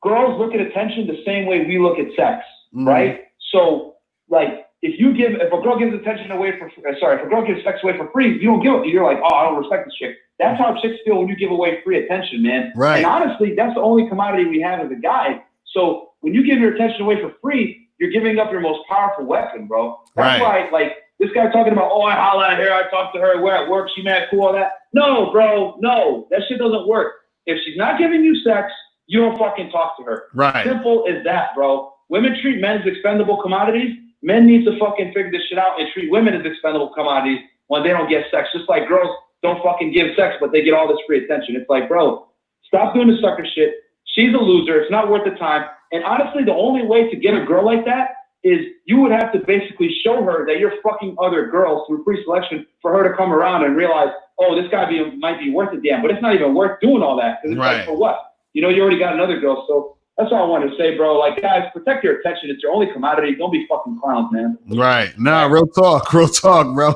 Girls look at attention the same way we look at sex, right? So, like, if a girl gives attention away if a girl gives sex away for free, you don't give it. You're like, oh, I don't respect this chick. That's how chicks feel when you give away free attention, man. Right. And honestly, that's the only commodity we have as a guy. So when you give your attention away for free, you're giving up your most powerful weapon, bro. That's why, like, this guy talking about, oh, I holla at her, I talk to her, we're at work, she mad, cool, all that. No, bro, no. That shit doesn't work. If she's not giving you sex, you don't fucking talk to her. Right. Simple as that, bro. Women treat men as expendable commodities. Men need to fucking figure this shit out and treat women as expendable commodities when they don't get sex. Just like girls don't fucking give sex, but they get all this free attention. It's like, bro, stop doing the sucker shit. She's a loser. It's not worth the time. And honestly, the only way to get a girl like that is you would have to basically show her that you're fucking other girls through pre-selection for her to come around and realize, oh, this guy might be worth a damn, but it's not even worth doing all that. Because it's like, for what? You know, you already got another girl. So that's all I wanted to say, bro. Like, guys, protect your attention. It's your only commodity. Don't be fucking clowns, man. Right. Nah, real talk, bro.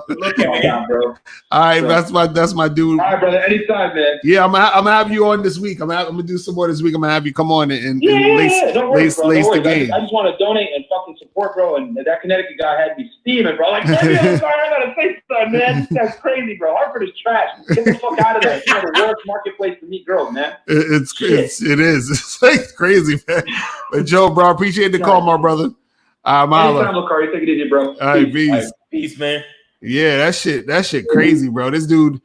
Look at that, bro. All right, that's my dude. All right, brother. Anytime, man. Yeah, I'm gonna have you on this week. I'm gonna do some more this week. I'm gonna have you come on and lace the game. I just want to donate and fucking support, bro. And that Connecticut guy had me steaming, bro. Like, sorry, I gotta say something, man. That's crazy, bro. Hartford is trash. Get the fuck out of there. It's the worst marketplace to meet girls, man. It is. It's like crazy, man. But Joe, bro, appreciate the call, my brother. Anytime, Lucari. Take it easy, bro. All right, peace. Peace, man. Yeah, that shit crazy, bro. This dude,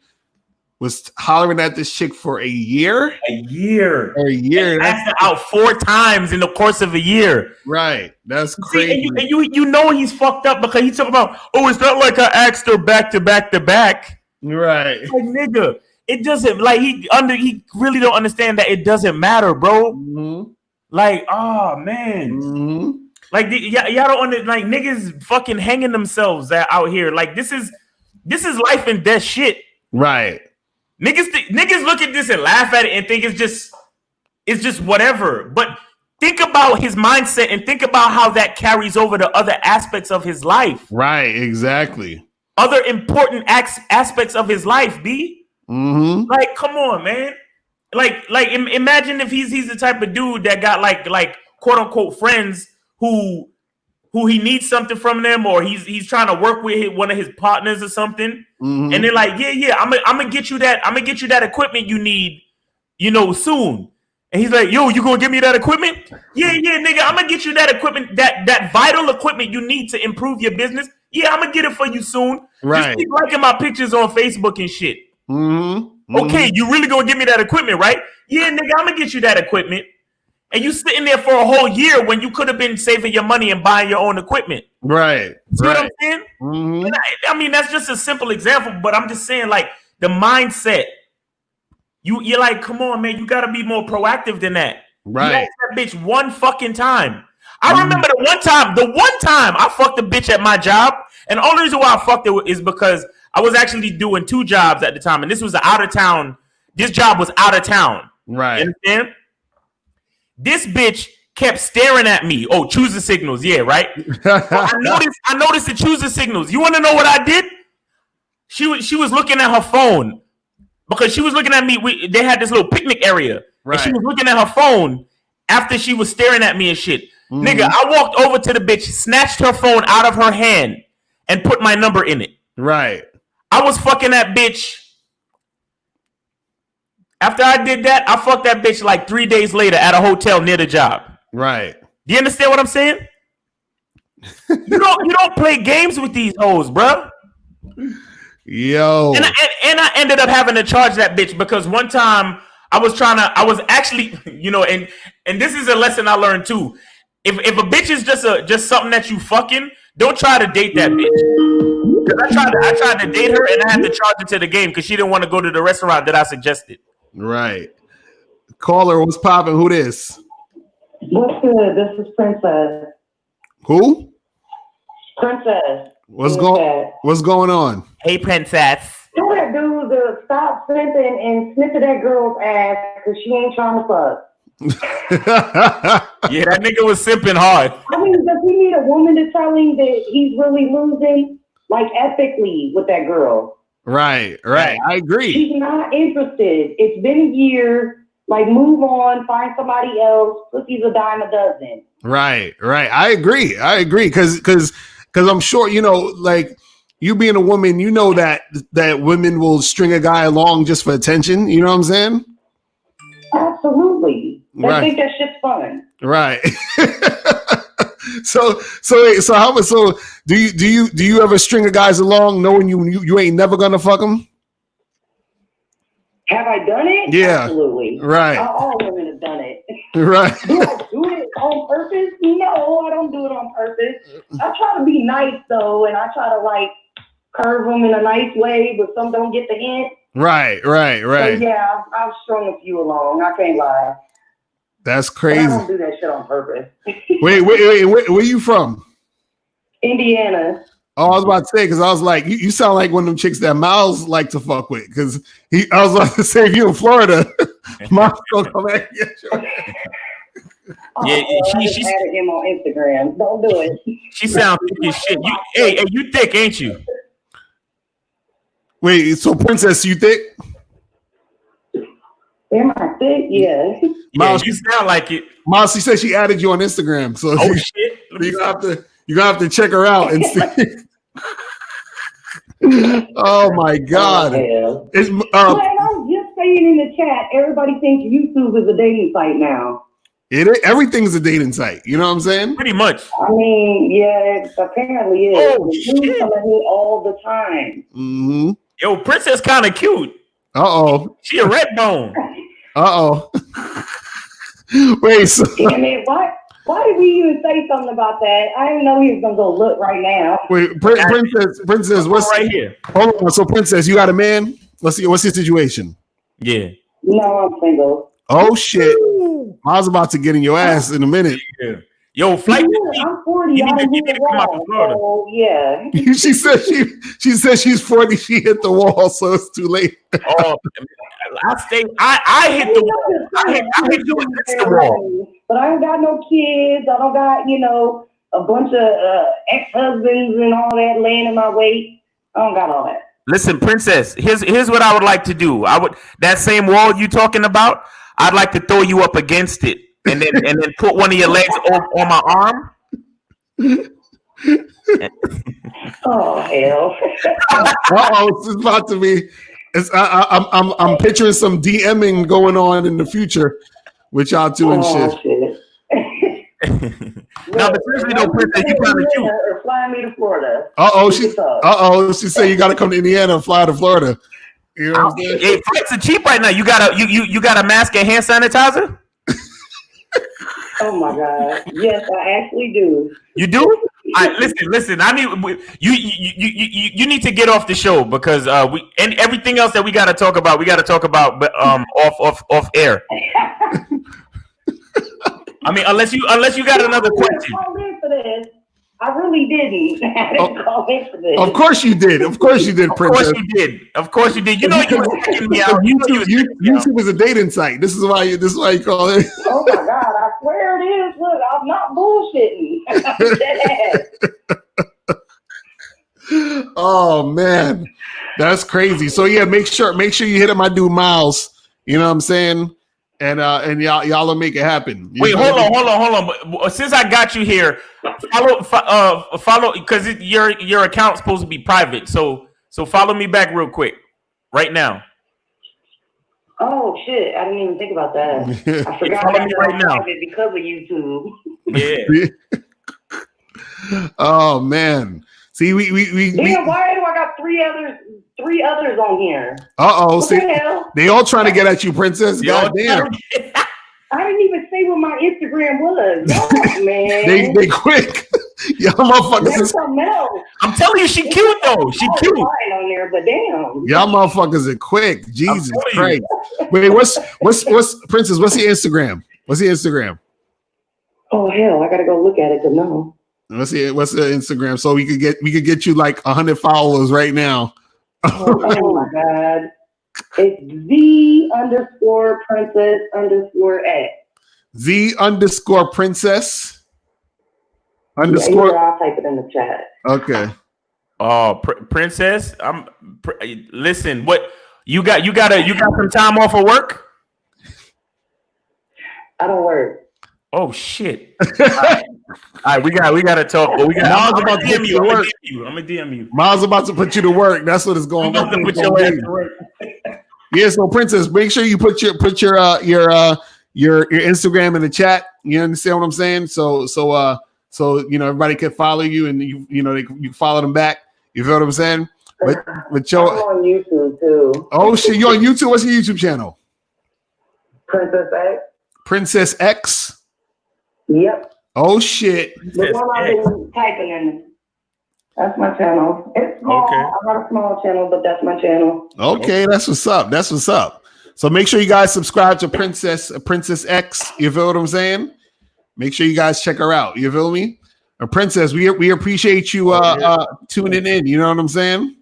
was hollering at this chick for a year. A year. That's Asked her out 4 times in the course of a year. right. That's See, crazy. and you know he's fucked up because he's talking about, oh, it's not like I asked her back to back to back. Right. Like, nigga, it doesn't, like, he really don't understand that it doesn't matter, bro. Mm-hmm. Like, oh man. Mm-hmm. Like, y'all don't understand, like, niggas fucking hanging themselves out here. Like, this is life and death shit. Right. Niggas look at this and laugh at it and think it's just whatever. But think about his mindset and think about how that carries over to other aspects of his life. Right. Exactly. Other important aspects of his life, B. Mm-hmm. Like, come on, man. Like, imagine if he's the type of dude that got like quote unquote friends who he needs something from them, or he's trying to work with one of his partners or something, Mm-hmm. and they're like, yeah, I'm gonna get you that equipment you need, soon. And he's like, yo, you gonna give me that equipment? Yeah, nigga, I'm gonna get you that equipment, that vital equipment you need to improve your business. Yeah, I'm gonna get it for you soon. Right. Just keep liking my pictures on Facebook and shit. Mm-hmm. Okay, you really gonna give me that equipment, right? Yeah, nigga, I'm gonna get you that equipment. And you sitting there for a whole year when you could have been saving your money and buying your own equipment. Right. See what I'm Right. saying? Mm-hmm. And I mean, that's just a simple example, but I'm just saying, like, the mindset. You're like, come on, man, you gotta be more proactive than that. Right. You asked that bitch one fucking time. I remember the one time I fucked a bitch at my job, and the only reason why I fucked it is because I was actually doing 2 jobs at the time, and this was out of town. This job was out of town. Right. You understand? This bitch kept staring at me. Oh, choose the signals. Yeah, right. I noticed the choose the signals. You want to know what I did? She was looking at her phone because she was looking at me. They had this little picnic area, Right. and she was looking at her phone after she was staring at me and shit. Mhm. Nigga, I walked over to the bitch, snatched her phone out of her hand, and put my number in it. Right. I was fucking that bitch. After I did that, I fucked that bitch like 3 days later at a hotel near the job. Right. Do you understand what I'm saying? You don't play games with these hoes, bro. Yo. And I ended up having to charge that bitch because one time I was actually, and this is a lesson I learned too. If a bitch is just something that you fucking, don't try to date that bitch. Because I tried to date her and I had to charge her to the game because she didn't want to go to the restaurant that I suggested. Right. Caller, what's popping? Who this? What's good? This is Princess. Who? Princess. What's going on? Hey, Princess. Tell that dude to stop snipping and snipping that girl's ass because she ain't trying to fuck. Yeah, that nigga was simping hard. I mean, does he need a woman to tell him that he's really losing, like, ethically with that girl? Right. I agree. She's not interested. It's been a year. Like, move on, find somebody else. Pussy's a dime a dozen. Right. I agree. Because I'm sure, like, you being a woman, you know that women will string a guy along just for attention. You know what I'm saying? Absolutely. They Right. think that shit's fun. Right. So do you ever string a guys along knowing you ain't never gonna fuck them? Have I done it? Yeah. Absolutely. Right. All women have done it. Right. Do I do it on purpose? No, I don't do it on purpose. I try to be nice though, and I try to like curve them in a nice way, but some don't get the hint. Right. So yeah, I've strung a few along. I can't lie. That's But I crazy. don't do that shit on purpose. Wait, where you from? Indiana. Oh, I was about to say, because I was like, you sound like one of them chicks that Miles like to fuck with. Because I was about to say, if you in Florida, Miles gonna come back and get you. Yeah, I just added him on Instagram. Don't do it. She sounds thick as shit. Hey, you thick, ain't you? Wait, so Princess, you thick? Am I thick? Yeah. Miles, you sound like it. Miles, she said she added you on Instagram. So Oh shit! you're gonna have to check her out and see. Oh my God! It's Man, I'm just saying in the chat, everybody thinks YouTube is a dating site now. Everything's a dating site. You know what I'm saying? Pretty much. I mean, yeah, it apparently is. Oh, The dudes come at me all the time. Mm-hmm. Yo, Princess kind of cute. Uh-oh. She a red bone. Uh-oh. Wait, so Damn it, why did we even say something about that? I didn't know he was gonna go look right now. wait, Princess, what's right here? Hold on. So Princess, you got a man? What's your situation? Yeah. No, I'm single. Oh shit. I was about to get in your ass in a minute. Yeah. Yo, flight. Yeah, I'm 40. You I need done to hit the come out to wall. Florida. So, yeah. she said she's 40, she hit the wall, so it's too late. Oh, I hit the wall. I hit you against the wall. But I ain't got no kids. I don't got, a bunch of ex-husbands and all that laying in my wake. I don't got all that. Listen, Princess, here's what I would like to do. That same wall you talking about, I'd like to throw you up against it and then put one of your legs on my arm. Oh hell! It's about to be. I'm picturing some DMing going on in the future with y'all two and shit. No, but seriously though, Princess, you probably cute. Or fly me to Florida. She said you got to come to Indiana and fly to Florida. You know what I'm saying? Hey, flights are cheap right now. You got a mask and hand sanitizer? Oh my God! Yes, I actually do. You do? Listen. I need you need to get off the show because and everything else that we got to talk about, off air. I mean, unless you got another question. I really didn't. I didn't call in for this. Of course you did. Princess. Of course you did. You know you was checking me out. YouTube is a dating site. This is why you call it. Oh my God! I swear it is. Look, I'm not bullshitting. Oh man, that's crazy. So yeah, make sure you hit up my dude Miles. You know what I'm saying? And y'all will make it happen. Wait, hold on. But since I got you here, follow because your account's supposed to be private. So follow me back real quick, right now. Oh shit! I didn't even think about that. I forgot Follow me right now because of YouTube. Yeah. Oh man. See, we Damn, why do I got three others on here? See, they all trying to get at you, Princess. God damn. I didn't even say what my Instagram was. Oh, man. they quick. Y'all motherfuckers is something else. I'm telling you, she cute though. She cute. On there, but damn. Y'all motherfuckers are quick. Jesus Christ. Wait, what's Princess? What's your Instagram? Oh hell, I gotta go look at it to know. What's the Instagram? So we could get you like 100 followers right now. Oh my God. It's Z_princess_X. Z_princess_. Yeah, I'll type it in the chat. Okay. Oh, Princess, listen. What you got some time off of work? I don't work. Oh shit! All right, we got to talk. I'm gonna DM you. I'm gonna DM you. Miles about to put you to work. That's what it's going on. Put your ass to work. Yeah, so Princess, make sure you put your Instagram in the chat. You understand what I'm saying? So everybody can follow you and you follow them back. You feel what I'm saying? But I'm on YouTube too. Oh shit, you on YouTube? What's your YouTube channel? Princess X. Princess X. Yep. Oh shit. The one I've been typing in. That's my channel. It's small. Okay. I got a small channel, but that's my channel. Okay, that's what's up. So make sure you guys subscribe to Princess X. You feel what I'm saying? Make sure you guys check her out. You feel me? Princess, we appreciate you tuning in. You know what I'm saying?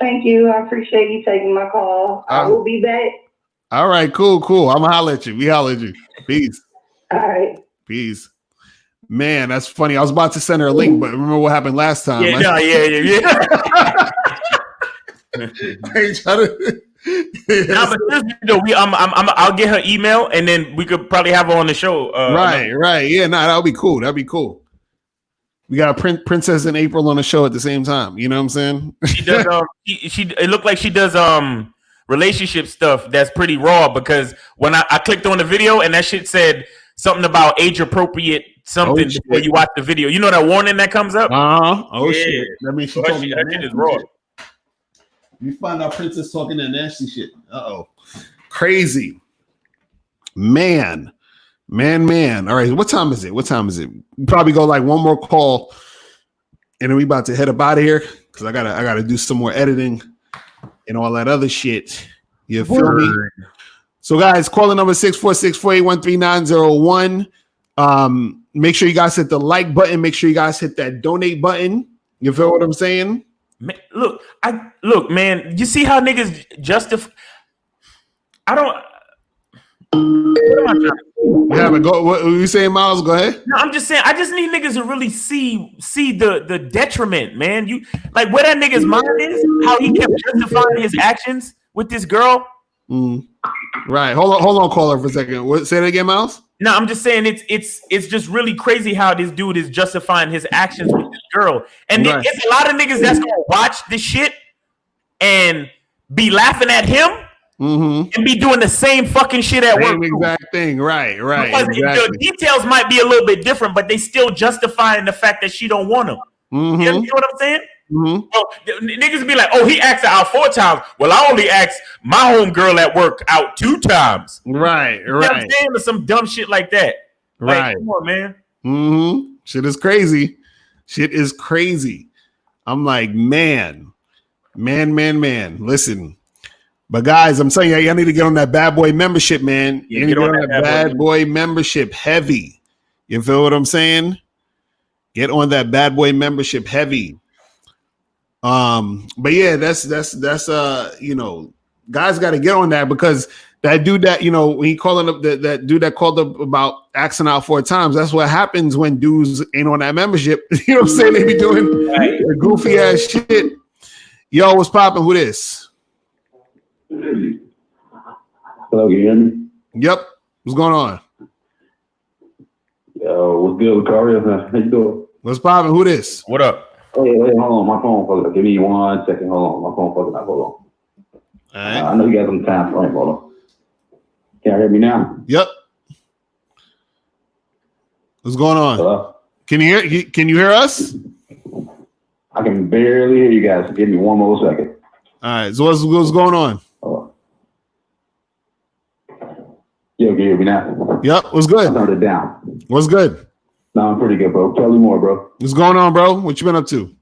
Thank you. I appreciate you taking my call. I will be back. All right, cool. I'm gonna holler at you. We holler at you. Peace. All right. Peace. Man, that's funny. I was about to send her a link, but remember what happened last time? Yeah. I'll get her email and then we could probably have her on the show. Right. Yeah, that'll be cool. We got a Princess and April on the show at the same time. You know what I'm saying? She does. It looked like she does relationship stuff that's pretty raw because when I clicked on the video and that shit said something about age appropriate something before you watch the video. You know that warning that comes up? Oh shit. That means she told me that shit is raw. You find out Princess talking that nasty shit. Uh-oh. Crazy. Man. All right, what time is it? We probably go like one more call, and then we about to head up out of here because I gotta do some more editing and all that other shit. You feel me? So, guys, calling number 646-481-3901. Make sure you guys hit the like button. Make sure you guys hit that donate button. You feel what I'm saying? Man, look, man. You see how niggas justify? I don't. What am I trying to do? Yeah, but go. What were you saying, Miles? Go ahead. No, I'm just saying. I just need niggas to really see the detriment, man. You like where that nigga's mind is, how he kept justifying his actions with this girl. Right. Hold on, caller for a second. What? Say that again, Miles. No, I'm just saying it's just really crazy how this dude is justifying his actions with this girl, and Right. it's a lot of niggas that's gonna watch this shit and be laughing at him. And be doing the same fucking shit at work. Same exact thing, right? Because Exactly. the details might be a little bit different, but they still justifying the fact that she don't want him. You know what I'm saying? Oh, niggas be like, oh, he asked her out 4 times. Well, I only asked my homegirl at work out 2 times. Right. You know what I'm saying? Or some dumb shit like that. Like, Right. come on, man. Shit is crazy. I'm like, man. Listen. But guys, I'm telling you, y'all need to get on that Bad Boy membership, man. Yeah, you need to get on that Bad Boy membership heavy. You feel what I'm saying? Get on that Bad Boy membership heavy. But yeah, that's you know, guys got to get on that because that dude that, you know, when he calling up that dude that called up about asking out 4 times, that's what happens when dudes ain't on that membership. You know what I'm saying? They be doing the goofy ass shit. Yo, what's popping? Who this? Hello, can you hear me? Yep. What's going on? What's good, Lucario? How you doing? What's popping? Who this? What up? Hey, hold on. My phone fucking up. Give me 1 second. Hold on. My phone fucking up. Hold on. All right. I know you got some time frame. Hold on. Can you hear me now? Yep. What's going on? Hello? Can you hear us? I can barely hear you guys. Give me 1 more second. All right. So what's going on? Yo, can you hear me now? Yep. What's good? I turned it down. What's good? No, I'm pretty good, bro. Tell me more, bro. What's going on, bro? What you been up to?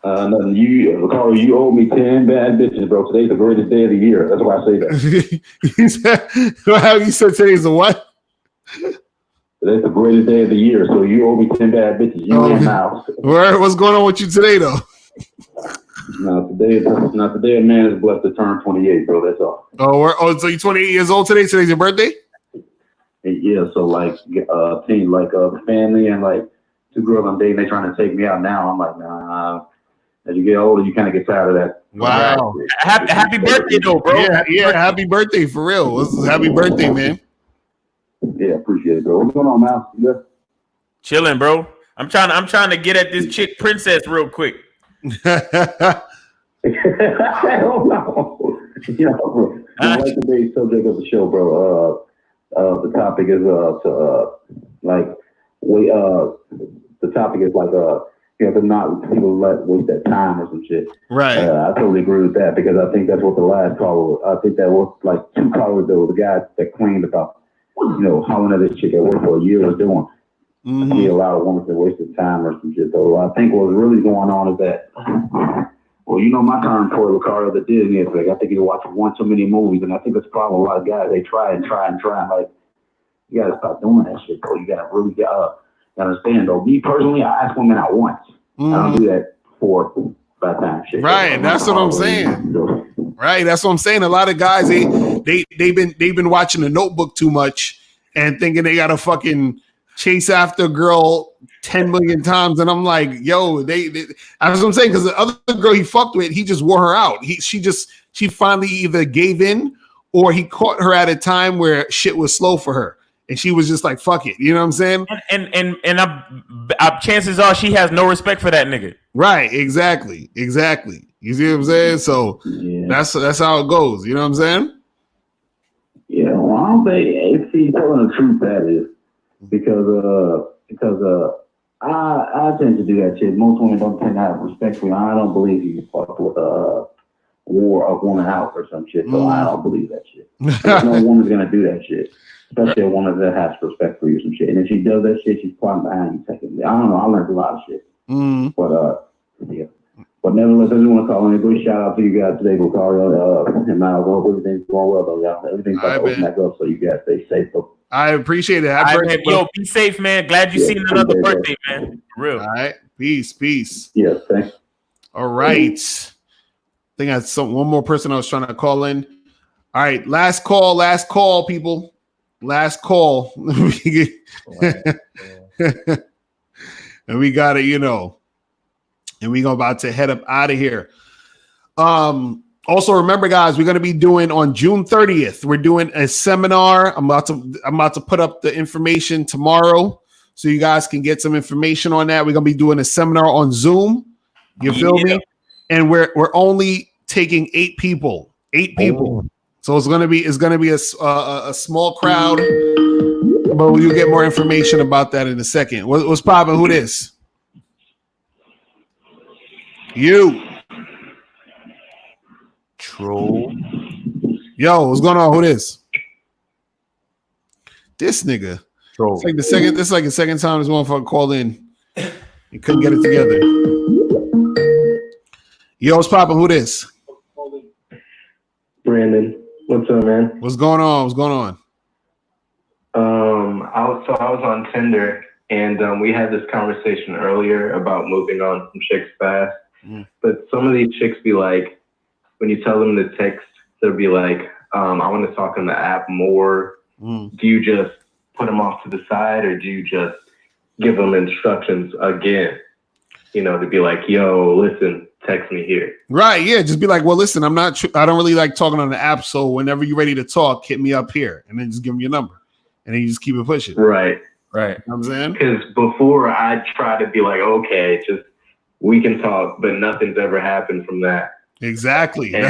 Nothing. Lucario, you owe me 10 bad bitches, bro. Today's the greatest day of the year. That's why I say that. You said today's the what? Today's the greatest day of the year, so you owe me 10 bad bitches. You and Miles. What's going on with you today, though? No, today a man is blessed to turn 28, bro. That's all. So you're 28 years old today? Today's your birthday? Yeah, so like team, like the family and like 2 girls I'm dating, they trying to take me out now. I'm like, nah. As you get older, you kind of get tired of that. Wow. Happy birthday, though, bro. Yeah, happy birthday for real. Happy birthday, man. Yeah, appreciate it, bro. What's going on, Miles? You good? Chilling, bro. I'm trying to get at this chick Princess real quick. Hell no. Yeah, bro. I like today's subject of the show, bro. The topic is the topic is like you have to not people let waste their time or some shit. Right. I totally agree with that because I think that's what the last caller. I think that was like 2 callers though. The guy that claimed about hollering at this chick at work for a year was doing. He allowed a woman to waste his time or some shit. Though I think what's really going on is that. Well, you know my term for Lucario, the Disney effect. I think you watch 1 too many movies, and I think that's the problem with a lot of guys. They try and like, you gotta stop doing that shit, bro. You gotta really understand, though. Me personally, I ask women out once. I don't do that 4 5 times. Shit. Right, that's what I'm saying. Right, that's what I'm saying. A lot of guys they've been watching The Notebook too much and thinking they gotta fucking chase after a girl 10 million times, and I'm like, yo, that's what I'm saying. Because the other girl he fucked with, he just wore her out. She finally either gave in or he caught her at a time where shit was slow for her, and she was just like, fuck it. You know what I'm saying? And chances are she has no respect for that nigga. Right? Exactly. You see what I'm saying? So that's how it goes. You know what I'm saying? Yeah. Well, I don't think telling the truth that is because I tend to do that shit. Most women don't tend to have respect for you. I don't believe you fuck with wore a woman out or some shit. So I don't believe that shit. There's no woman's gonna do that shit, especially a woman that has respect for you or some shit. And if she does that shit, she's plotting behind you. Secondly, I don't know. I learned a lot of shit. But yeah. But nevertheless, I just want to call in a good shout out to you guys today. We'll call you and Miles. Hope everything's going well though, y'all. Everything's about to open back up, so you guys stay safe. Though. I appreciate it. Yo, be safe, man. Glad you seen another birthday, man. For real. All right. Peace. Yes, thanks. All right. I think I had one more person I was trying to call in. All right. Last call, people. Last call. And we got it, and we about to head up out of here. Also, remember, guys, we're going to be doing on June 30th. We're doing a seminar. I'm about to put up the information tomorrow, so you guys can get some information on that. We're going to be doing a seminar on Zoom. You feel me? And we're only taking 8 people. 8 people. So it's going to be a small crowd, but we'll get more information about that in a second. What's poppin'? Who this? You. Troll. Yo, what's going on? Who this? This nigga. Troll. This is like the second time this motherfucker called in. He couldn't get it together. Yo, what's poppin'? Who this? Brandon. What's up, man? What's going on? I was on Tinder, and we had this conversation earlier about moving on from chicks fast. But some of these chicks be like, when you tell them to text, they'll be like, I want to talk on the app more. Do you just put them off to the side, or do you just give them instructions again? To be like, yo, listen, text me here. Right, yeah. Just be like, well, listen, I don't really like talking on the app, so whenever you're ready to talk, hit me up here, and then just give them your number, and then you just keep it pushing. Right. You know what I'm saying? Because before I try to be like, okay, just we can talk, but nothing's ever happened from that. Exactly. And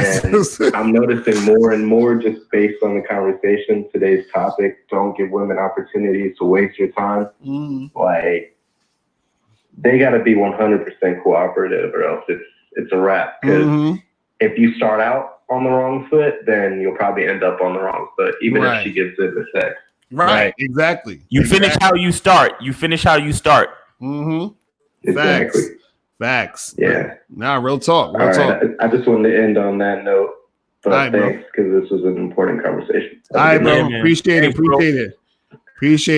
I'm noticing more and more, just based on the conversation, today's topic, don't give women opportunities to waste your time. Like, they got to be 100% cooperative, or else it's a wrap. Because if you start out on the wrong foot, then you'll probably end up on the wrong foot, even if she gives it the sex. Right. Exactly. You finish how you start. Exactly. Facts. Yeah. Nah, real talk. All right. I just wanted to end on that note. But thanks, because this was an important conversation. All right, bro. Appreciate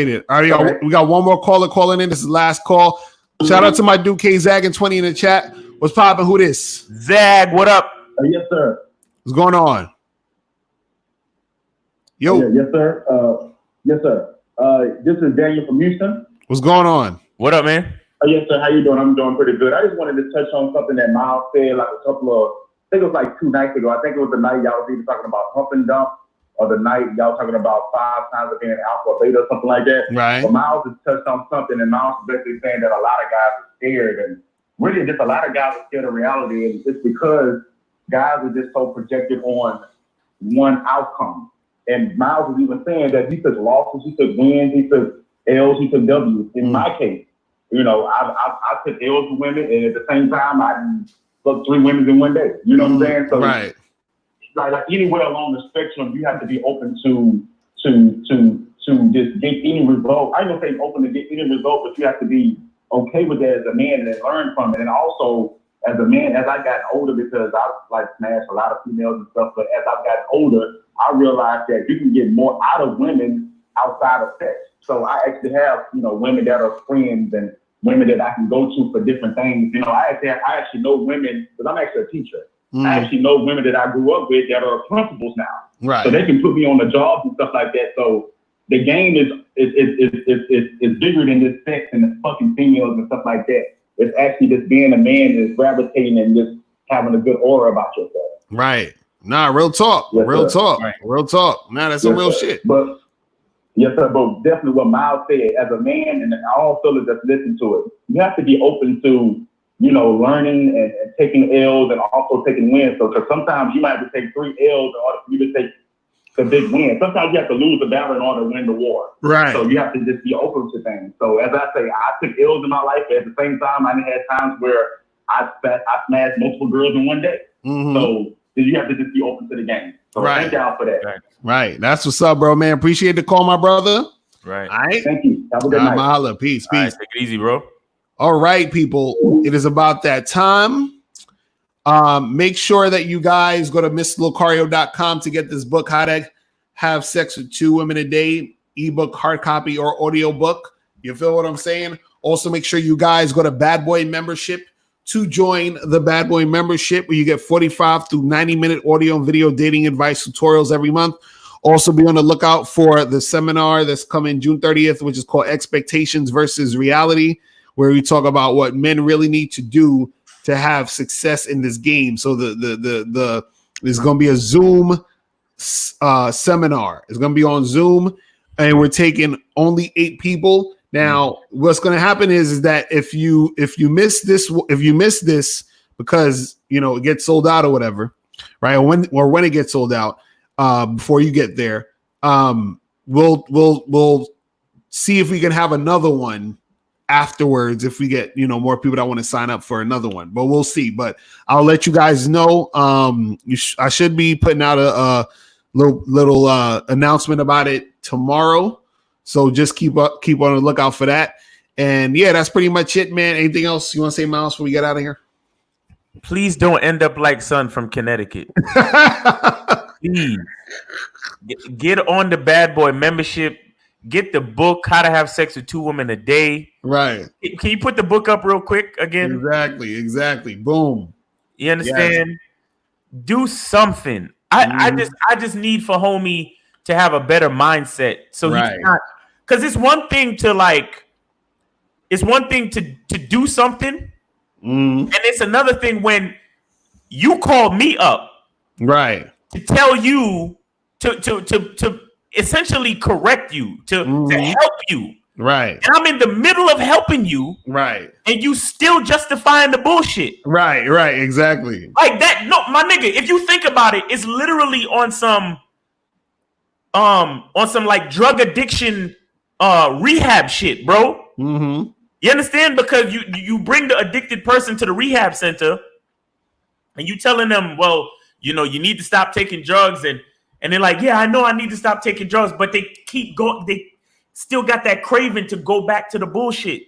it. All right, y'all. We got one more caller calling in. This is the last call. Shout out to my dude K Zag 20 in the chat. What's poppin'? Who this? Zag, what up? Yes, sir. What's going on? Yo. Yes, sir. Yes, sir. This is Daniel from Houston. What's going on? What up, man? Yes, sir. How you doing? I'm doing pretty good. I just wanted to touch on something that Miles said like a couple of, I think it was like 2 nights ago. I think it was the night y'all was either talking about pump and dump, or the night y'all talking about 5 times of being alpha or beta or something like that. Right. But Miles has touched on something, and Miles is basically saying that a lot of guys are scared, and really just a lot of guys are scared of reality, and it's because guys are just so projected on one outcome. And Miles was even saying that he took losses, he took wins, he took L's, he took W's. In my case, I took L's with women, and at the same time, I fucked 3 women in one day. You know what I'm saying? So, right. Like anywhere along the spectrum, you have to be open to just get any result. I ain't gonna say open to get any result, but you have to be okay with that as a man and learn from it. And also, as a man, as I got older, because I like smashed a lot of females and stuff, but as I've gotten older, I realized that you can get more out of women outside of sex. So I actually have, women that are friends and women that I can go to for different things. I actually know women, because I'm actually a teacher. I actually know women that I grew up with that are principals now. Right. So they can put me on the jobs and stuff like that. So the game is bigger than this sex and the fucking females and stuff like that. It's actually just being a man and gravitating and just having a good aura about yourself. Right. Nah, real talk. Yes, real sir. talk. Right. Real talk. Nah, that's some real shit. But yes, sir. But definitely what Miles said, as a man and all fellas that listen to it, you have to be open to, learning and taking L's and also taking wins. So, because sometimes you might have to take 3 L's in order for you to take the big win. Sometimes you have to lose the battle in order to win the war. Right. So you have to just be open to things. So as I say, I took ills in my life, but at the same time, I had times where I smashed multiple girls in one day. So you have to just be open to the game. So thank y'all for that. Right. That's what's up, bro, man. Appreciate the call, my brother. Right. All right. Thank you. Have a good night. Mahalo. Peace. All right, take it easy, bro. All right, people. It is about that time. Make sure that you guys go to MrLocario.com to get this book, How to Have Sex with 2 Women a Day, ebook, hard copy, or audio book. You feel what I'm saying? Also, make sure you guys go to Bad Boy Membership to join the Bad Boy Membership, where you get 45 through 90-minute audio and video dating advice tutorials every month. Also, be on the lookout for the seminar that's coming June 30th, which is called Expectations versus Reality, where we talk about what men really need to do to have success in this game. So there's going to be a Zoom seminar. It's going to be on Zoom, and we're taking only 8 people. Now, what's going to happen is that if you miss this because it gets sold out or whatever, right? Or when it gets sold out, before you get there, we'll see if we can have another one afterwards if we get more people that want to sign up for another one, but we'll see. But I'll let you guys know. I should be putting out a little announcement about it tomorrow, so just keep on the lookout for that. And yeah, that's pretty much it, man. Anything else you want to say, Miles, before we get out of here? Please don't end up like Son from Connecticut. Please get on the Bad Boy Membership. Get the book, How to Have Sex with 2 Women a Day. Right. Can you put the book up real quick again? Exactly. Boom. You understand? Yes. Do something. I just need for homie to have a better mindset. So he's not, because it's one thing to do something, and it's another thing when you call me up, right, to tell you to essentially correct you, to help you. Right. And I'm in the middle of helping you. Right. And you still justifying the bullshit. Right. Exactly. Like that. No, my nigga, if you think about it, it's literally on some like drug addiction rehab shit, bro. Mm-hmm. You understand? Because you bring the addicted person to the rehab center and you telling them, well, you need to stop taking drugs, and they're like, yeah, I know I need to stop taking drugs, but they keep going. They still got that craving to go back to the bullshit.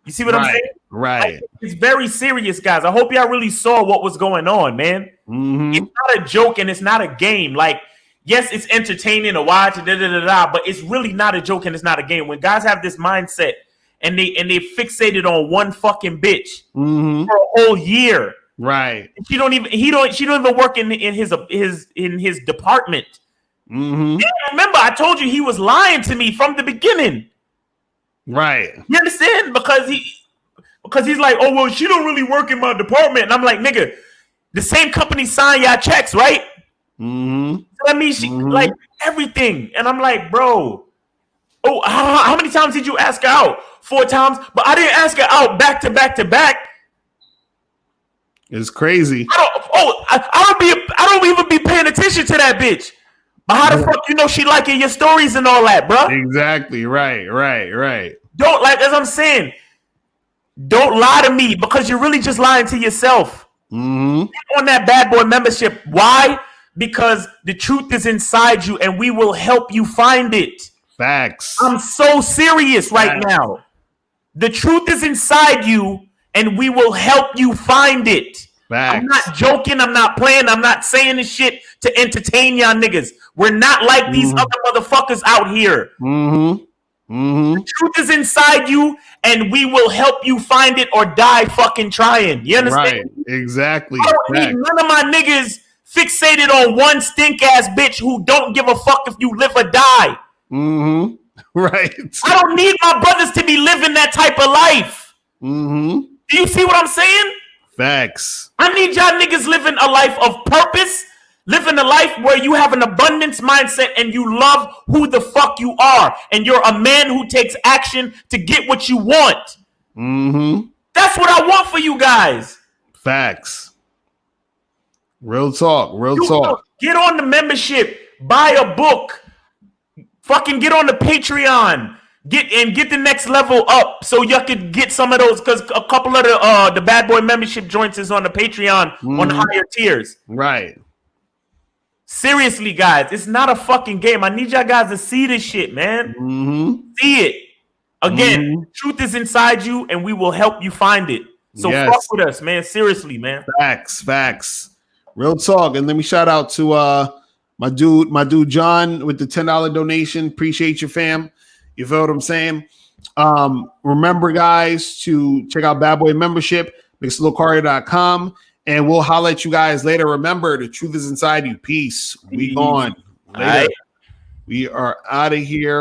You see what I'm saying? Right. Like, it's very serious, guys. I hope y'all really saw what was going on, man. Mm-hmm. It's not a joke and it's not a game. Like, yes, it's entertaining to watch, but it's really not a joke and it's not a game. When guys have this mindset and they fixated on one fucking bitch for a whole year. Right. She don't even work in his department. Mm-hmm. Yeah, remember, I told you he was lying to me from the beginning. Right. You understand? Because he's like, oh well, she don't really work in my department. And I'm like, nigga, the same company signed y'all checks, right? Mm-hmm. So that means she like everything. And I'm like, bro, oh, how many times did you ask her out? 4 times, but I didn't ask her out back to back to back. It's crazy. I don't even be paying attention to that bitch. But how the fuck she liking your stories and all that, bro? Exactly. Right. Don't, like, as I'm saying, don't lie to me because you're really just lying to yourself. Mm-hmm. Get on that Bad Boy Membership. Why? Because the truth is inside you and we will help you find it. Facts. I'm so serious right now. The truth is inside you and we will help you find it. Facts. I'm not joking. I'm not playing. I'm not saying this shit to entertain y'all niggas. We're not like these other motherfuckers out here. Mm-hmm. Mm-hmm. The truth is inside you and we will help you find it or die fucking trying. You understand? Right. Exactly. I don't need none of my niggas fixated on one stink ass bitch who don't give a fuck if you live or die. Mm-hmm. Right. I don't need my brothers to be living that type of life. Mm-hmm. Do you see what I'm saying? Facts. I need y'all niggas living a life of purpose, living a life where you have an abundance mindset and you love who the fuck you are. And you're a man who takes action to get what you want. Mm-hmm. That's what I want for you guys. Facts. Real talk. Real talk. Get on the membership. buy a book, fucking get on the Patreon, get the next level up so you could get some of those, because a couple of the Bad Boy membership joints is on the Patreon on higher tiers. Right. Seriously, guys, it's not a fucking game. I need y'all guys to see this shit, man. See it. Again, truth is inside you, and we will help you find it. So fuck with us, man. Seriously, man. Facts. Real talk. And let me shout out to my dude John with the $10 donation. Appreciate you, fam. You feel what I'm saying? Remember, guys, to check out Bad Boy membership, mixlocaria.com, and we'll holler at you guys later. Remember, the truth is inside you. Peace. We gone. Later. We are out of here.